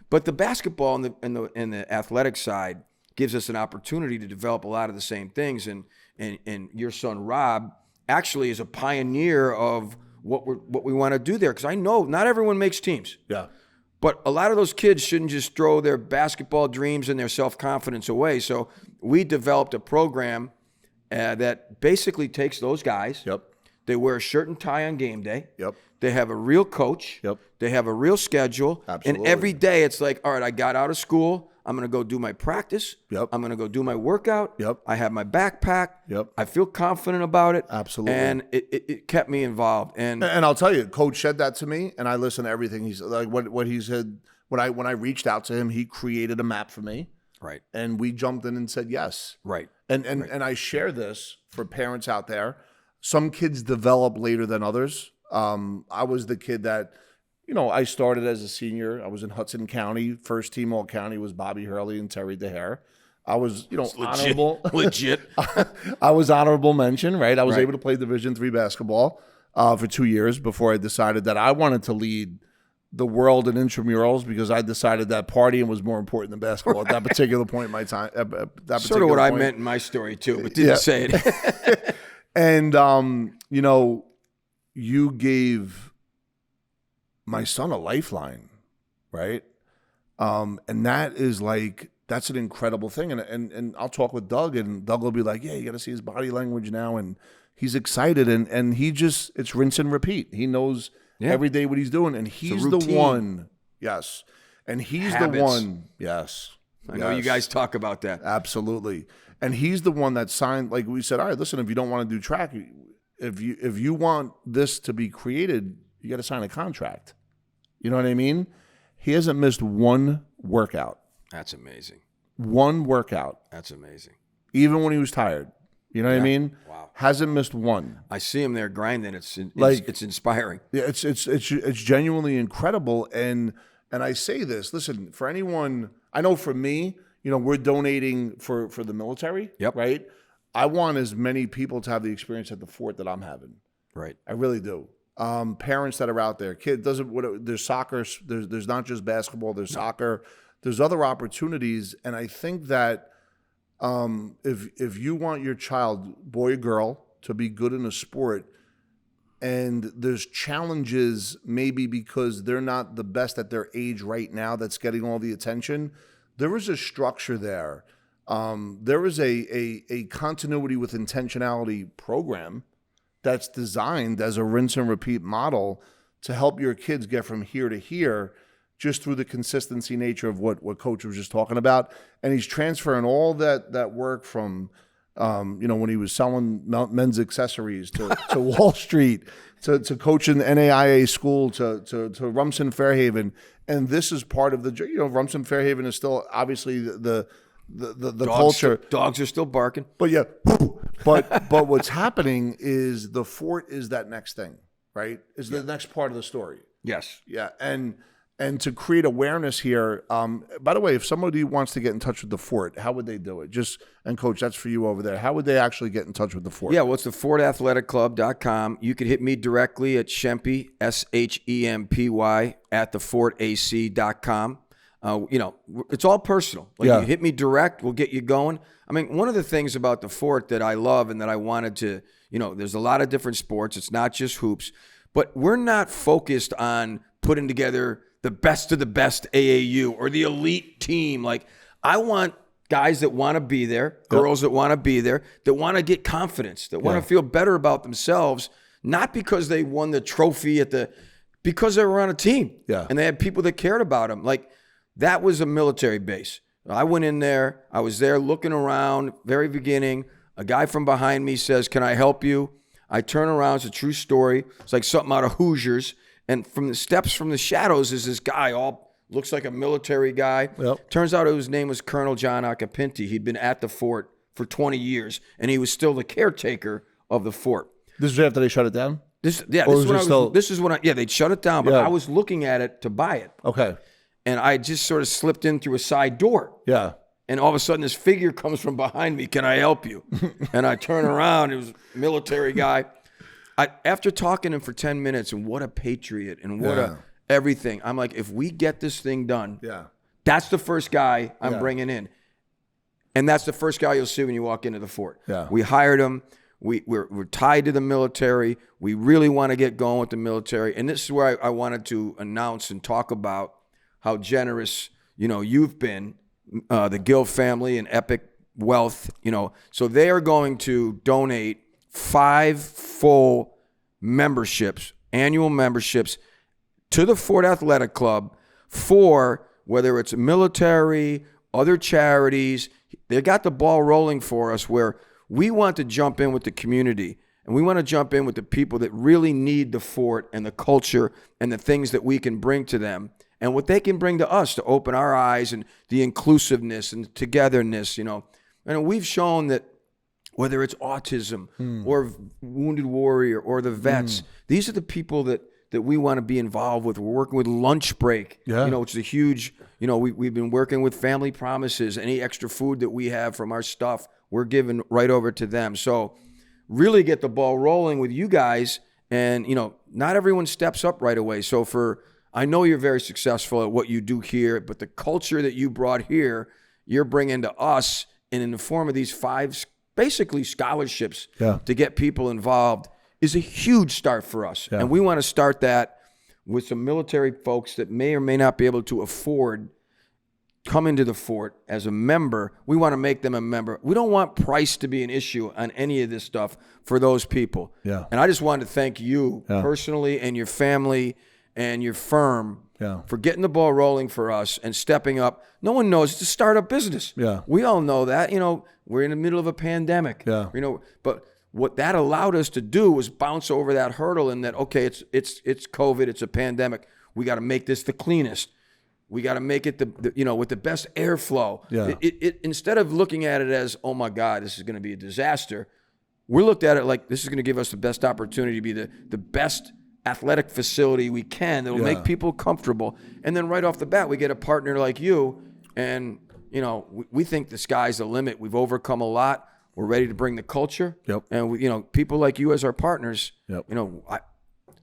B: but the basketball and the athletic side gives us an opportunity to develop a lot of the same things. And your son Rob actually is a pioneer of what we want to do there, because I know not everyone makes teams. But a lot of those kids shouldn't just throw their basketball dreams and their self-confidence away. So we developed a program that basically takes those guys. They wear a shirt and tie on game day. They have a real coach. They have a real schedule.
A: Absolutely.
B: And every day it's like, all right, I got out of school. I'm going to go do my practice. I'm going to go do my workout. I have my backpack. I feel confident about it.
A: Absolutely.
B: And it kept me involved. And
A: I'll tell you, Coach said that to me, and I listened to everything. He's like, what he said, when I reached out to him, he created a map for me. And we jumped in and said yes. And I share this for parents out there. Some kids develop later than others. I was the kid that, I started as a senior. I was in Hudson County. First team all county was Bobby Hurley and Terry DeHare. I was, honorable.
B: Legit.
A: I was honorable mention, right? I was able to play Division III basketball for 2 years before I decided that I wanted to lead the world in intramurals, because I decided that partying was more important than basketball at that particular point in my time.
B: Sort of what I meant in my story too, but didn't say it.
A: And, you gave my son a lifeline, right? And that is that's an incredible thing. And I'll talk with Doug, and Doug will be like, yeah, you got to see his body language now. And he's excited. And he just, it's rinse and repeat. He knows every day what he's doing. And he's the one. Yes. And he's the one. Yes.
B: I know you guys talk about that.
A: Absolutely. And he's the one that signed, like we said, all right, listen, if you don't want to do track, if you want this to be created, you got to sign a contract. You know what I mean? He hasn't missed one workout.
B: That's amazing.
A: One workout.
B: That's amazing.
A: Even when he was tired. You know what I mean?
B: Wow.
A: Hasn't missed one.
B: I see him there grinding. It's inspiring.
A: Yeah, it's genuinely incredible. And I say this, listen, for anyone, I know for me, we're donating for the military, right? I want as many people to have the experience at the fort that I'm having.
B: Right.
A: I really do. Parents that are out there, there's soccer, there's not just basketball, there's soccer, there's other opportunities. And I think that if you want your child, boy or girl, to be good in a sport, and there's challenges maybe because they're not the best at their age right now that's getting all the attention, there is a structure there. There is a continuity with intentionality program that's designed as a rinse and repeat model to help your kids get from here to here just through the consistency nature of what Coach was just talking about. And he's transferring all that work from when he was selling men's accessories to Wall Street, to coaching NAIA school, to Rumson Fairhaven. And this is part of the, Rumson Fairhaven is still obviously the culture.
B: Dogs are still barking.
A: But yeah, but what's happening is the fort is that next thing, right? Is the next part of the story.
B: Yes.
A: Yeah. And to create awareness here, by the way, if somebody wants to get in touch with the fort, how would they do it? And Coach, that's for you over there. How would they actually get in touch with the fort?
B: Yeah, well, it's the fortathletic.club.com. You could hit me directly at Shempy, SHEMPY, at thefortac.com. It's all personal. You hit me direct, we'll get you going. I mean, one of the things about the fort that I love and that I wanted to, there's a lot of different sports. It's not just hoops, but we're not focused on putting together the best of the best AAU or the elite team. Like, I want guys that want to be there, girls that want to be there, that want to get confidence, that want to feel better about themselves, not because they won the trophy because they were on a team and they had people that cared about them. Like, that was a military base. I went in there. I was there looking around, very beginning. A guy from behind me says, "Can I help you?" I turn around. It's a true story. It's like something out of Hoosiers. And from the steps from the shadows is this guy, all looks like a military guy.
A: Yep.
B: Turns out his name was Colonel John Acapinti. He'd been at the fort for 20 years, and he was still the caretaker of the fort.
A: This is after they shut it down?
B: They'd shut it down, but I was looking at it to buy it.
A: Okay.
B: And I just sort of slipped in through a side door.
A: Yeah.
B: And all of a sudden, this figure comes from behind me. "Can I help you?" And I turn around. It was a military guy. After talking to him for 10 minutes, and what a patriot and what everything, I'm like, if we get this thing done, that's the first guy I'm bringing in. And that's the first guy you'll see when you walk into the fort.
A: Yeah.
B: We hired him. We're tied to the military. We really want to get going with the military. And this is where I wanted to announce and talk about how generous, you've been, the Gill family and Epic Wealth, So they are going to donate 5 full memberships, annual memberships, to the Fort Athletic Club for whether it's military, other charities. They got the ball rolling for us where we want to jump in with the community, and we want to jump in with the people that really need the fort and the culture and the things that we can bring to them and what they can bring to us to open our eyes and the inclusiveness and togetherness, And we've shown that whether it's autism or wounded warrior or the vets, these are the people that we want to be involved with. We're working with Lunch Break, which is a huge, we've been working with Family Promises. Any extra food that we have from our stuff, we're giving right over to them. So really get the ball rolling with you guys. And, not everyone steps up right away. So I know you're very successful at what you do here, but the culture that you brought here, you're bringing to us, and in the form of these 5 basically scholarships to get people involved, is a huge start for us. And we want to start that with some military folks that may or may not be able to afford coming to the fort as a member. We want to make them a member. We don't want price to be an issue on any of this stuff for those people.
A: Yeah.
B: And I just wanted to thank you personally and your family and your firm for getting the ball rolling for us and stepping up. No one knows it's a startup business. Yeah. We all know that. We're in the middle of a pandemic. Yeah. But what that allowed us to do was bounce over that hurdle, and that, okay, it's COVID, it's a pandemic. We got to make this the cleanest. We got to make it with the best airflow. Yeah. It instead of looking at it as, oh my God, this is going to be a disaster, we looked at it like this is going to give us the best opportunity to be the best athletic facility we can that will make people comfortable. And then right off the bat, we get a partner like you, and we think the sky's the limit. We've overcome a lot. We're ready to bring the culture. Yep. And people like you as our partners. Yep.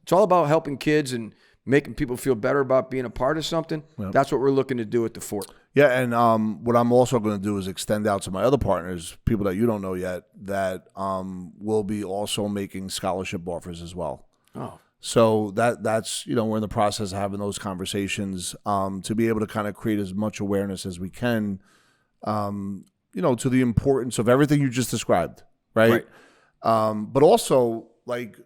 B: It's all about helping kids and making people feel better about being a part of something.
A: Yep.
B: That's what we're looking to do at the Fort.
A: Yeah, and what I'm also going to do is extend out to my other partners, people that you don't know yet, that will be also making scholarship offers as well.
B: Oh.
A: So that's we're in the process of having those conversations to be able to kind of create as much awareness as we can, to the importance of everything you just described, right? But also like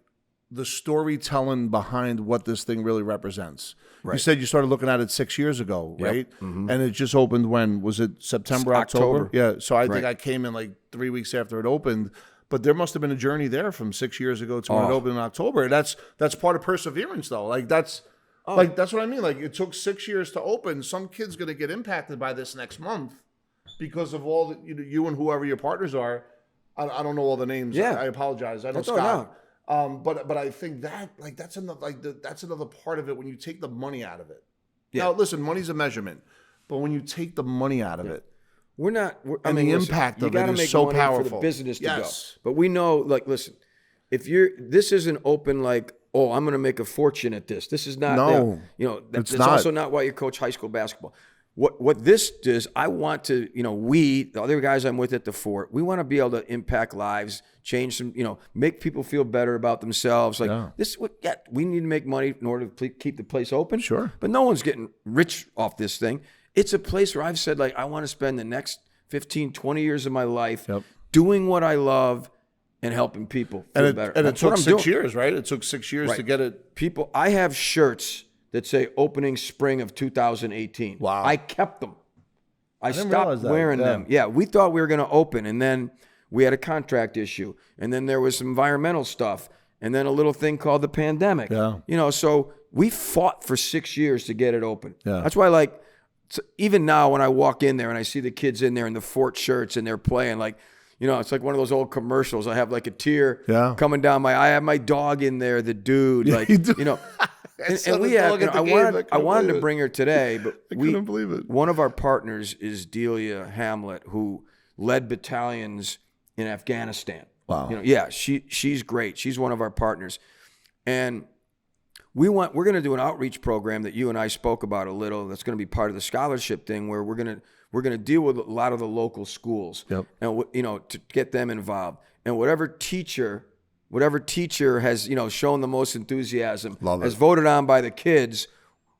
A: the storytelling behind what this thing really represents. Right. You said you started looking at it 6 years ago, right?
B: Mm-hmm.
A: And it just opened when? Was it September, October? Yeah. So I think I came in like 3 weeks after it opened. But there must have been a journey there from 6 years ago to when it opened in October. That's part of perseverance, though. Like that's what I mean. Like it took 6 years to open. Some kid's going to get impacted by this next month because of all the, you and whoever your partners are. I don't know all the names.
B: Yeah.
A: I apologize. I know Scott. But I think that that's another part of it when you take the money out of it. Yeah. Now listen, money's a measurement, but when you take the money out of it.
B: The
A: impact of it is so powerful.
B: For the business to go. But we know, like, listen, this isn't open like, oh, I'm going to make a fortune at this. This is not.
A: No,
B: it's also not why you coach high school basketball. What this does, I want to, we, the other guys I'm with at the Fort, we want to be able to impact lives, change some, make people feel better about themselves. Like we need to make money in order to keep the place open.
A: Sure.
B: But no one's getting rich off this thing. It's a place where I've said, like, I want to spend the next 15, 20 years of my life doing what I love and helping people feel better.
A: And it took 6 years, right? It took 6 years to get it.
B: People, I have shirts that say opening spring of 2018.
A: Wow.
B: I kept them. I stopped wearing them. Yeah, we thought we were going to open, and then we had a contract issue, and then there was some environmental stuff, and then a little thing called the pandemic.
A: Yeah.
B: So we fought for 6 years to get it open.
A: Yeah.
B: That's why, like, even now when I walk in there and I see the kids in there in the Fort shirts and they're playing, like, it's like one of those old commercials. I have like a tear coming down I have my dog in there, the dude, like, and we have, I wanted to bring her today, but
A: I couldn't believe it.
B: One of our partners is Delia Hamlet, who led battalions in Afghanistan.
A: Wow.
B: She's great. She's one of our partners. And we're going to do an outreach program that you and I spoke about a little. That's going to be part of the scholarship thing, where we're going to deal with a lot of the local schools, and to get them involved. And whatever teacher has shown the most enthusiasm, has voted on by the kids,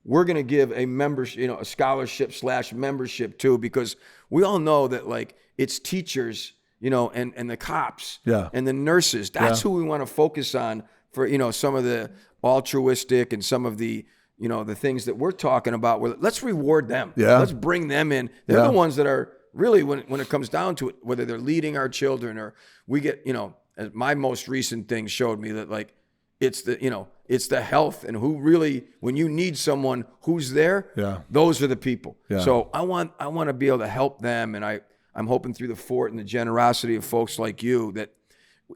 B: we're going to give a membership, a scholarship / membership to, because we all know that, like, it's teachers, and the cops, and the nurses. That's who we want to focus on for some of the altruistic and some of the the things that we're talking about. Let's reward them. Let's bring them in. They're the ones that are really, when it comes down to it, whether they're leading our children or we get, as my most recent thing showed me that, like, it's the health, and who really, when you need someone who's there, those are the people. So I want to be able to help them, and I'm hoping through the Fort and the generosity of folks like you that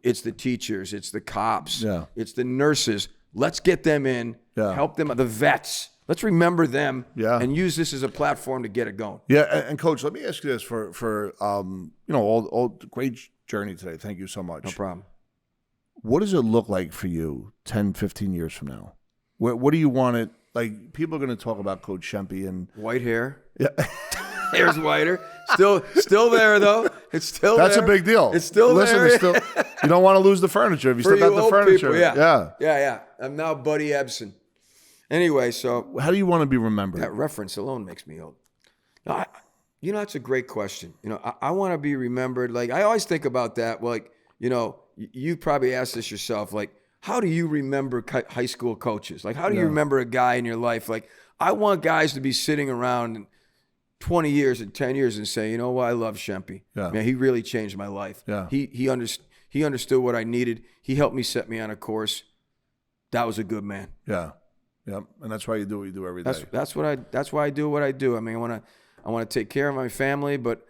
B: it's the teachers, it's the cops, it's the nurses. Let's get them in, help them, the vets. Let's remember them and use this as a platform to get it going.
A: Yeah, and Coach, let me ask you this for all great journey today. Thank you so much.
B: No problem.
A: What does it look like for you 10, 15 years from now? What do you want it, like, people are going to talk about Coach Shempy and
B: white hair.
A: Yeah.
B: Hair's whiter. Still there, though. It's still
A: That's
B: there.
A: a big deal.
B: It's still there.
A: It's still, you don't want to lose the furniture if you step out the furniture.
B: People, yeah. I'm now Buddy Ebsen. Anyway, so
A: how do you want to be remembered?
B: That reference alone makes me old. That's a great question. I want to be remembered. Like, I always think about that. Like, you probably asked this yourself. Like, how do you remember high school coaches? Like, how do you remember a guy in your life? Like, I want guys to be sitting around 20 years and 10 years and say, you know what, I love Shempy. Man, he really changed my life. He understood what I needed. He helped me set me on a course. That was a good man.
A: Yeah. And that's why you do what you do every day.
B: That's why I do what I do. I mean, I want to take care of my family, but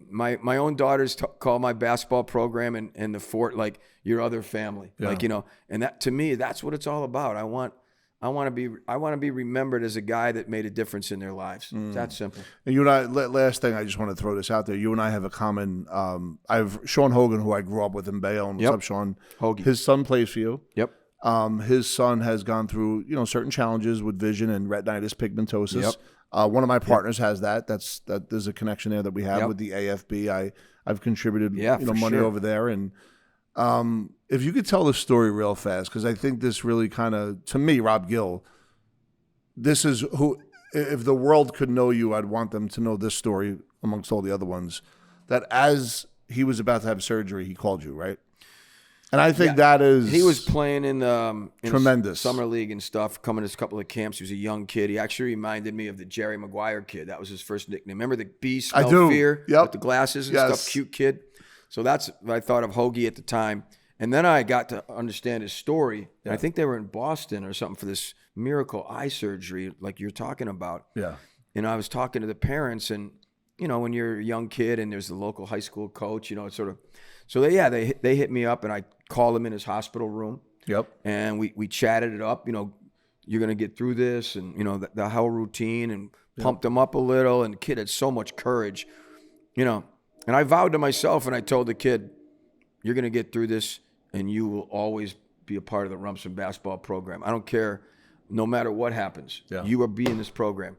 B: my own daughters call my basketball program and the Fort like your other family. Like, and that, to me, that's what it's all about. I want to be remembered as a guy that made a difference in their lives. It's that simple.
A: And you and I, last thing, I just want to throw this out there. You and I have a common. I have Sean Hogan, who I grew up with in Bayonne. What's up, Sean?
B: Hoagie.
A: His son plays for you.
B: Yep.
A: His son has gone through, certain challenges with vision and retinitis pigmentosis.
B: Yep.
A: One of my partners has that. There's a connection there that we have with the AFB. I've contributed, money over there. And if you could tell the story real fast, because I think this really kind of, to me, Rob Gill, this is who, if the world could know you, I'd want them to know this story amongst all the other ones, that as he was about to have surgery, he called you, right? And I think that is...
B: He was playing in
A: tremendous
B: summer league and stuff, coming to a couple of camps. He was a young kid. He actually reminded me of the Jerry Maguire kid. That was his first nickname. Remember the bee smell fear with the glasses and stuff? Cute kid. So that's what I thought of Hoagie at the time. And then I got to understand his story. And I think they were in Boston or something for this miracle eye surgery like you're talking about.
A: Yeah.
B: And I was talking to the parents, and, when you're a young kid and there's the local high school coach, it's sort of... So they hit me up, and I called him in his hospital room.
A: Yep.
B: And we chatted it up. You're gonna get through this, and the whole routine, and pumped him up a little. And the kid had so much courage, And I vowed to myself, and I told the kid, "You're gonna get through this, and you will always be a part of the Rumson basketball program. I don't care, no matter what happens. You will be in this program."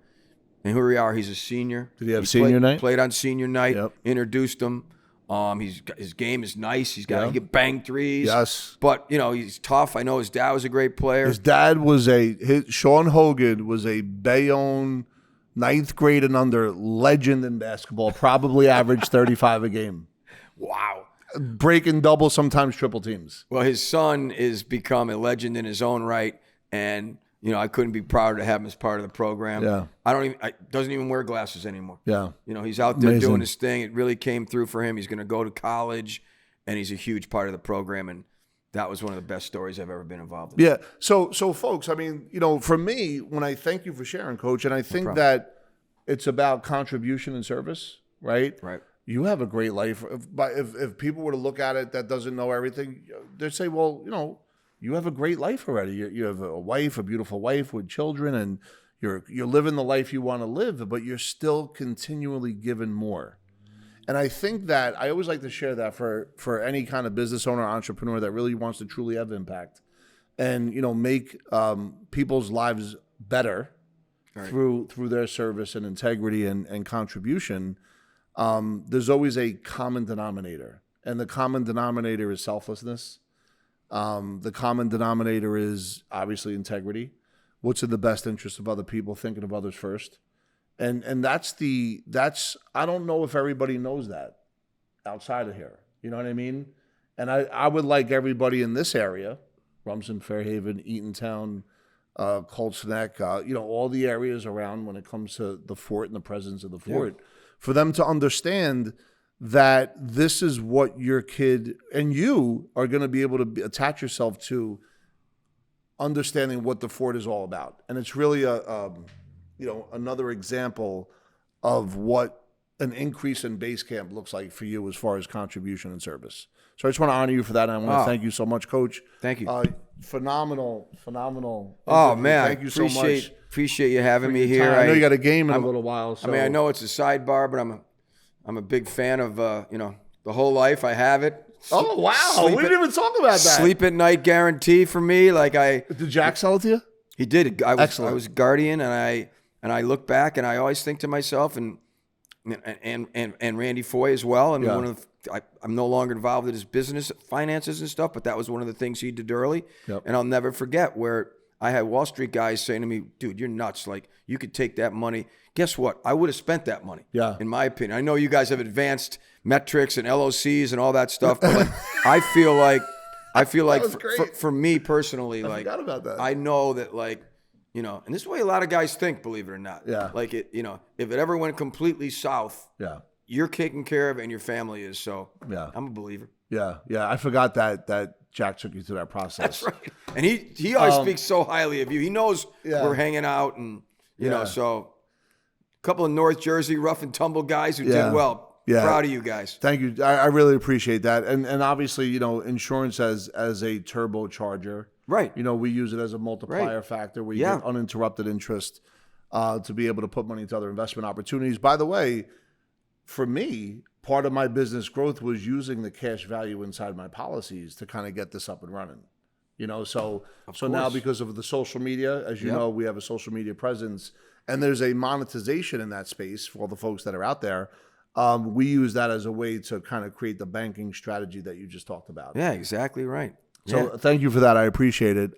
B: And here we are. He's a senior.
A: Did he have senior night?
B: Played on senior night.
A: Yep.
B: Introduced him. His game is nice. He can bang threes.
A: Yes.
B: But, he's tough. I know his dad was a great player.
A: His dad was Sean Hogan was a Bayonne 9th grade and under legend in basketball, probably averaged 35 a game.
B: Wow.
A: Breaking double, sometimes triple teams.
B: Well, his son is become a legend in his own right. And, I couldn't be prouder to have him as part of the program.
A: Yeah.
B: Doesn't even wear glasses anymore.
A: Yeah.
B: He's out there doing his thing. It really came through for him. He's going to go to college, and he's a huge part of the program. And that was one of the best stories I've ever been involved in.
A: Yeah. So folks, for me, when I thank you for sharing, Coach, and I think that it's about contribution and service, right?
B: Right.
A: You have a great life. If people were to look at it that doesn't know everything, they'd say, well, you have a great life already. You have a wife, a beautiful wife with children, and you're living the life you want to live, but you're still continually giving more. And I think that I always like to share that for any kind of business owner, entrepreneur that really wants to truly have impact and, make people's lives better through their service and integrity and contribution. There's always a common denominator, and the common denominator is selflessness. The common denominator is obviously integrity. What's in the best interest of other people, thinking of others first. And that's I don't know if everybody knows that outside of here. You know what I mean? And I would like everybody in this area, Rumson, Fairhaven, Eatontown, Colts Neck, all the areas around when it comes to the fort and the presence of the fort, for them to understand that this is what your kid and you are going to be able to attach yourself to, understanding what the fort is all about. And it's really another example of what an increase in base camp looks like for you as far as contribution and service. So I just want to honor you for that. And I want to thank you so much, Coach.
B: Thank you.
A: Phenomenal.
B: Oh, man.
A: Thank you so much.
B: Appreciate you having me here.
A: I know you got a game in a little while. So.
B: I know it's a sidebar, but I'm a big fan of, the whole life. I have it.
A: Oh, wow. We didn't even talk about that.
B: Sleep at night guarantee for me.
A: Did Jack sell it to you?
B: He did. I was guardian, and I look back, and I always think to myself, and Randy Foy as well. I mean, I'm no longer involved in his business finances and stuff, but that was one of the things he did early.
A: Yep.
B: And I'll never forget where I had Wall Street guys saying to me, "Dude, you're nuts. Like, you could take that money." Guess what? I would have spent that money.
A: Yeah.
B: In my opinion. I know you guys have advanced metrics and LOCs and all that stuff, but I feel like for me personally, I forgot about that. I know that, and this is the way a lot of guys think, believe it or not.
A: Yeah.
B: If it ever went completely south, you're taken care of and your family is. So I'm a believer.
A: Yeah. I forgot that Jack took you through that process.
B: That's right. And he always speaks so highly of you. He knows we're hanging out, and so a couple of North Jersey rough and tumble guys who did well. Yeah. Proud of you guys.
A: Thank you. I really appreciate that. And obviously, insurance as a turbocharger.
B: Right.
A: We use it as a multiplier factor where you get uninterrupted interest to be able to put money into other investment opportunities. By the way, for me, part of my business growth was using the cash value inside my policies to kind of get this up and running. You know, so now because of the social media, as you know, we have a social media presence, and there's a monetization in that space for all the folks that are out there. We use that as a way to kind of create the banking strategy that you just talked about.
B: Yeah, exactly right.
A: So thank you for that. I appreciate it.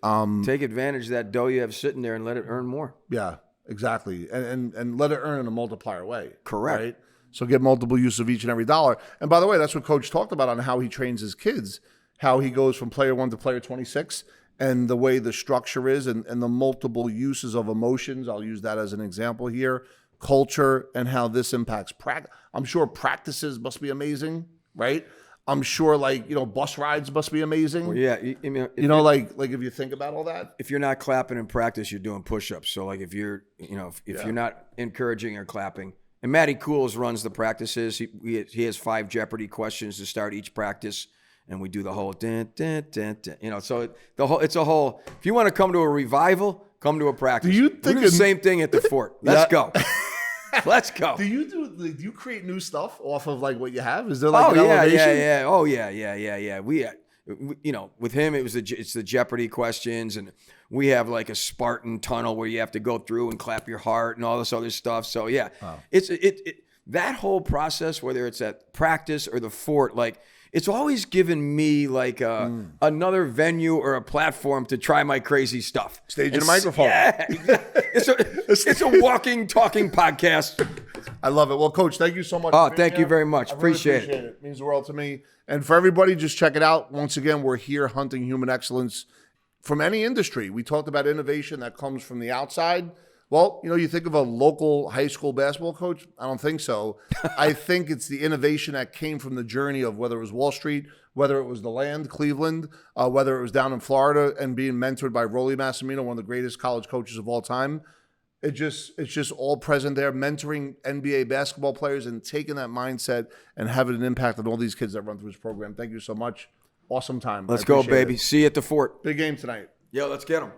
B: Take advantage of that dough you have sitting there and let it earn more.
A: Yeah, exactly. And let it earn in a multiplier way.
B: Correct.
A: Right? So get multiple use of each and every dollar. And by the way, that's what Coach talked about on how he trains his kids, how he goes from player 1 to player 26, and the way the structure is and the multiple uses of emotions. I'll use that as an example here. Culture and how this impacts practice. I'm sure practices must be amazing, right? I'm sure, like, bus rides must be amazing.
B: Well, yeah.
A: Like if you think about all that.
B: If you're not clapping in practice, you're doing push-ups. So, like, if you're, if you're not encouraging or clapping, and Matty Cools runs the practices. He has 5 Jeopardy questions to start each practice. And we do the whole, dun, dun, dun, dun, so it's a whole, if you want to come to a revival, come to a practice.
A: Do you
B: we
A: think
B: do the same thing at the fort? Let's go. Let's go.
A: Do you create new stuff off of like what you have? Is there like an elevation?
B: Yeah. Oh yeah. We with him, it's the Jeopardy questions, and we have like a Spartan tunnel where you have to go through and clap your heart and all this other stuff. So yeah, it's that whole process, whether it's at practice or the fort, like, it's always given me like another venue or a platform to try my crazy stuff.
A: Stage and a microphone.
B: Yeah, it's a walking, talking podcast.
A: I love it. Well, Coach, thank you so much.
B: Oh, thank you very much.
A: I really
B: Appreciate it.
A: It means the world to me. And for everybody, just check it out. Once again, we're here hunting human excellence from any industry. We talked about innovation that comes from the outside. Well, you think of a local high school basketball coach. I don't think so. I think it's the innovation that came from the journey of whether it was Wall Street, whether it was the land, Cleveland, whether it was down in Florida and being mentored by Rolly Massimino, one of the greatest college coaches of all time. It's just all present there, mentoring NBA basketball players and taking that mindset and having an impact on all these kids that run through his program. Thank you so much. Awesome time.
B: Let's go, baby. See you at the fort.
A: Big game tonight.
B: Yo, let's get them.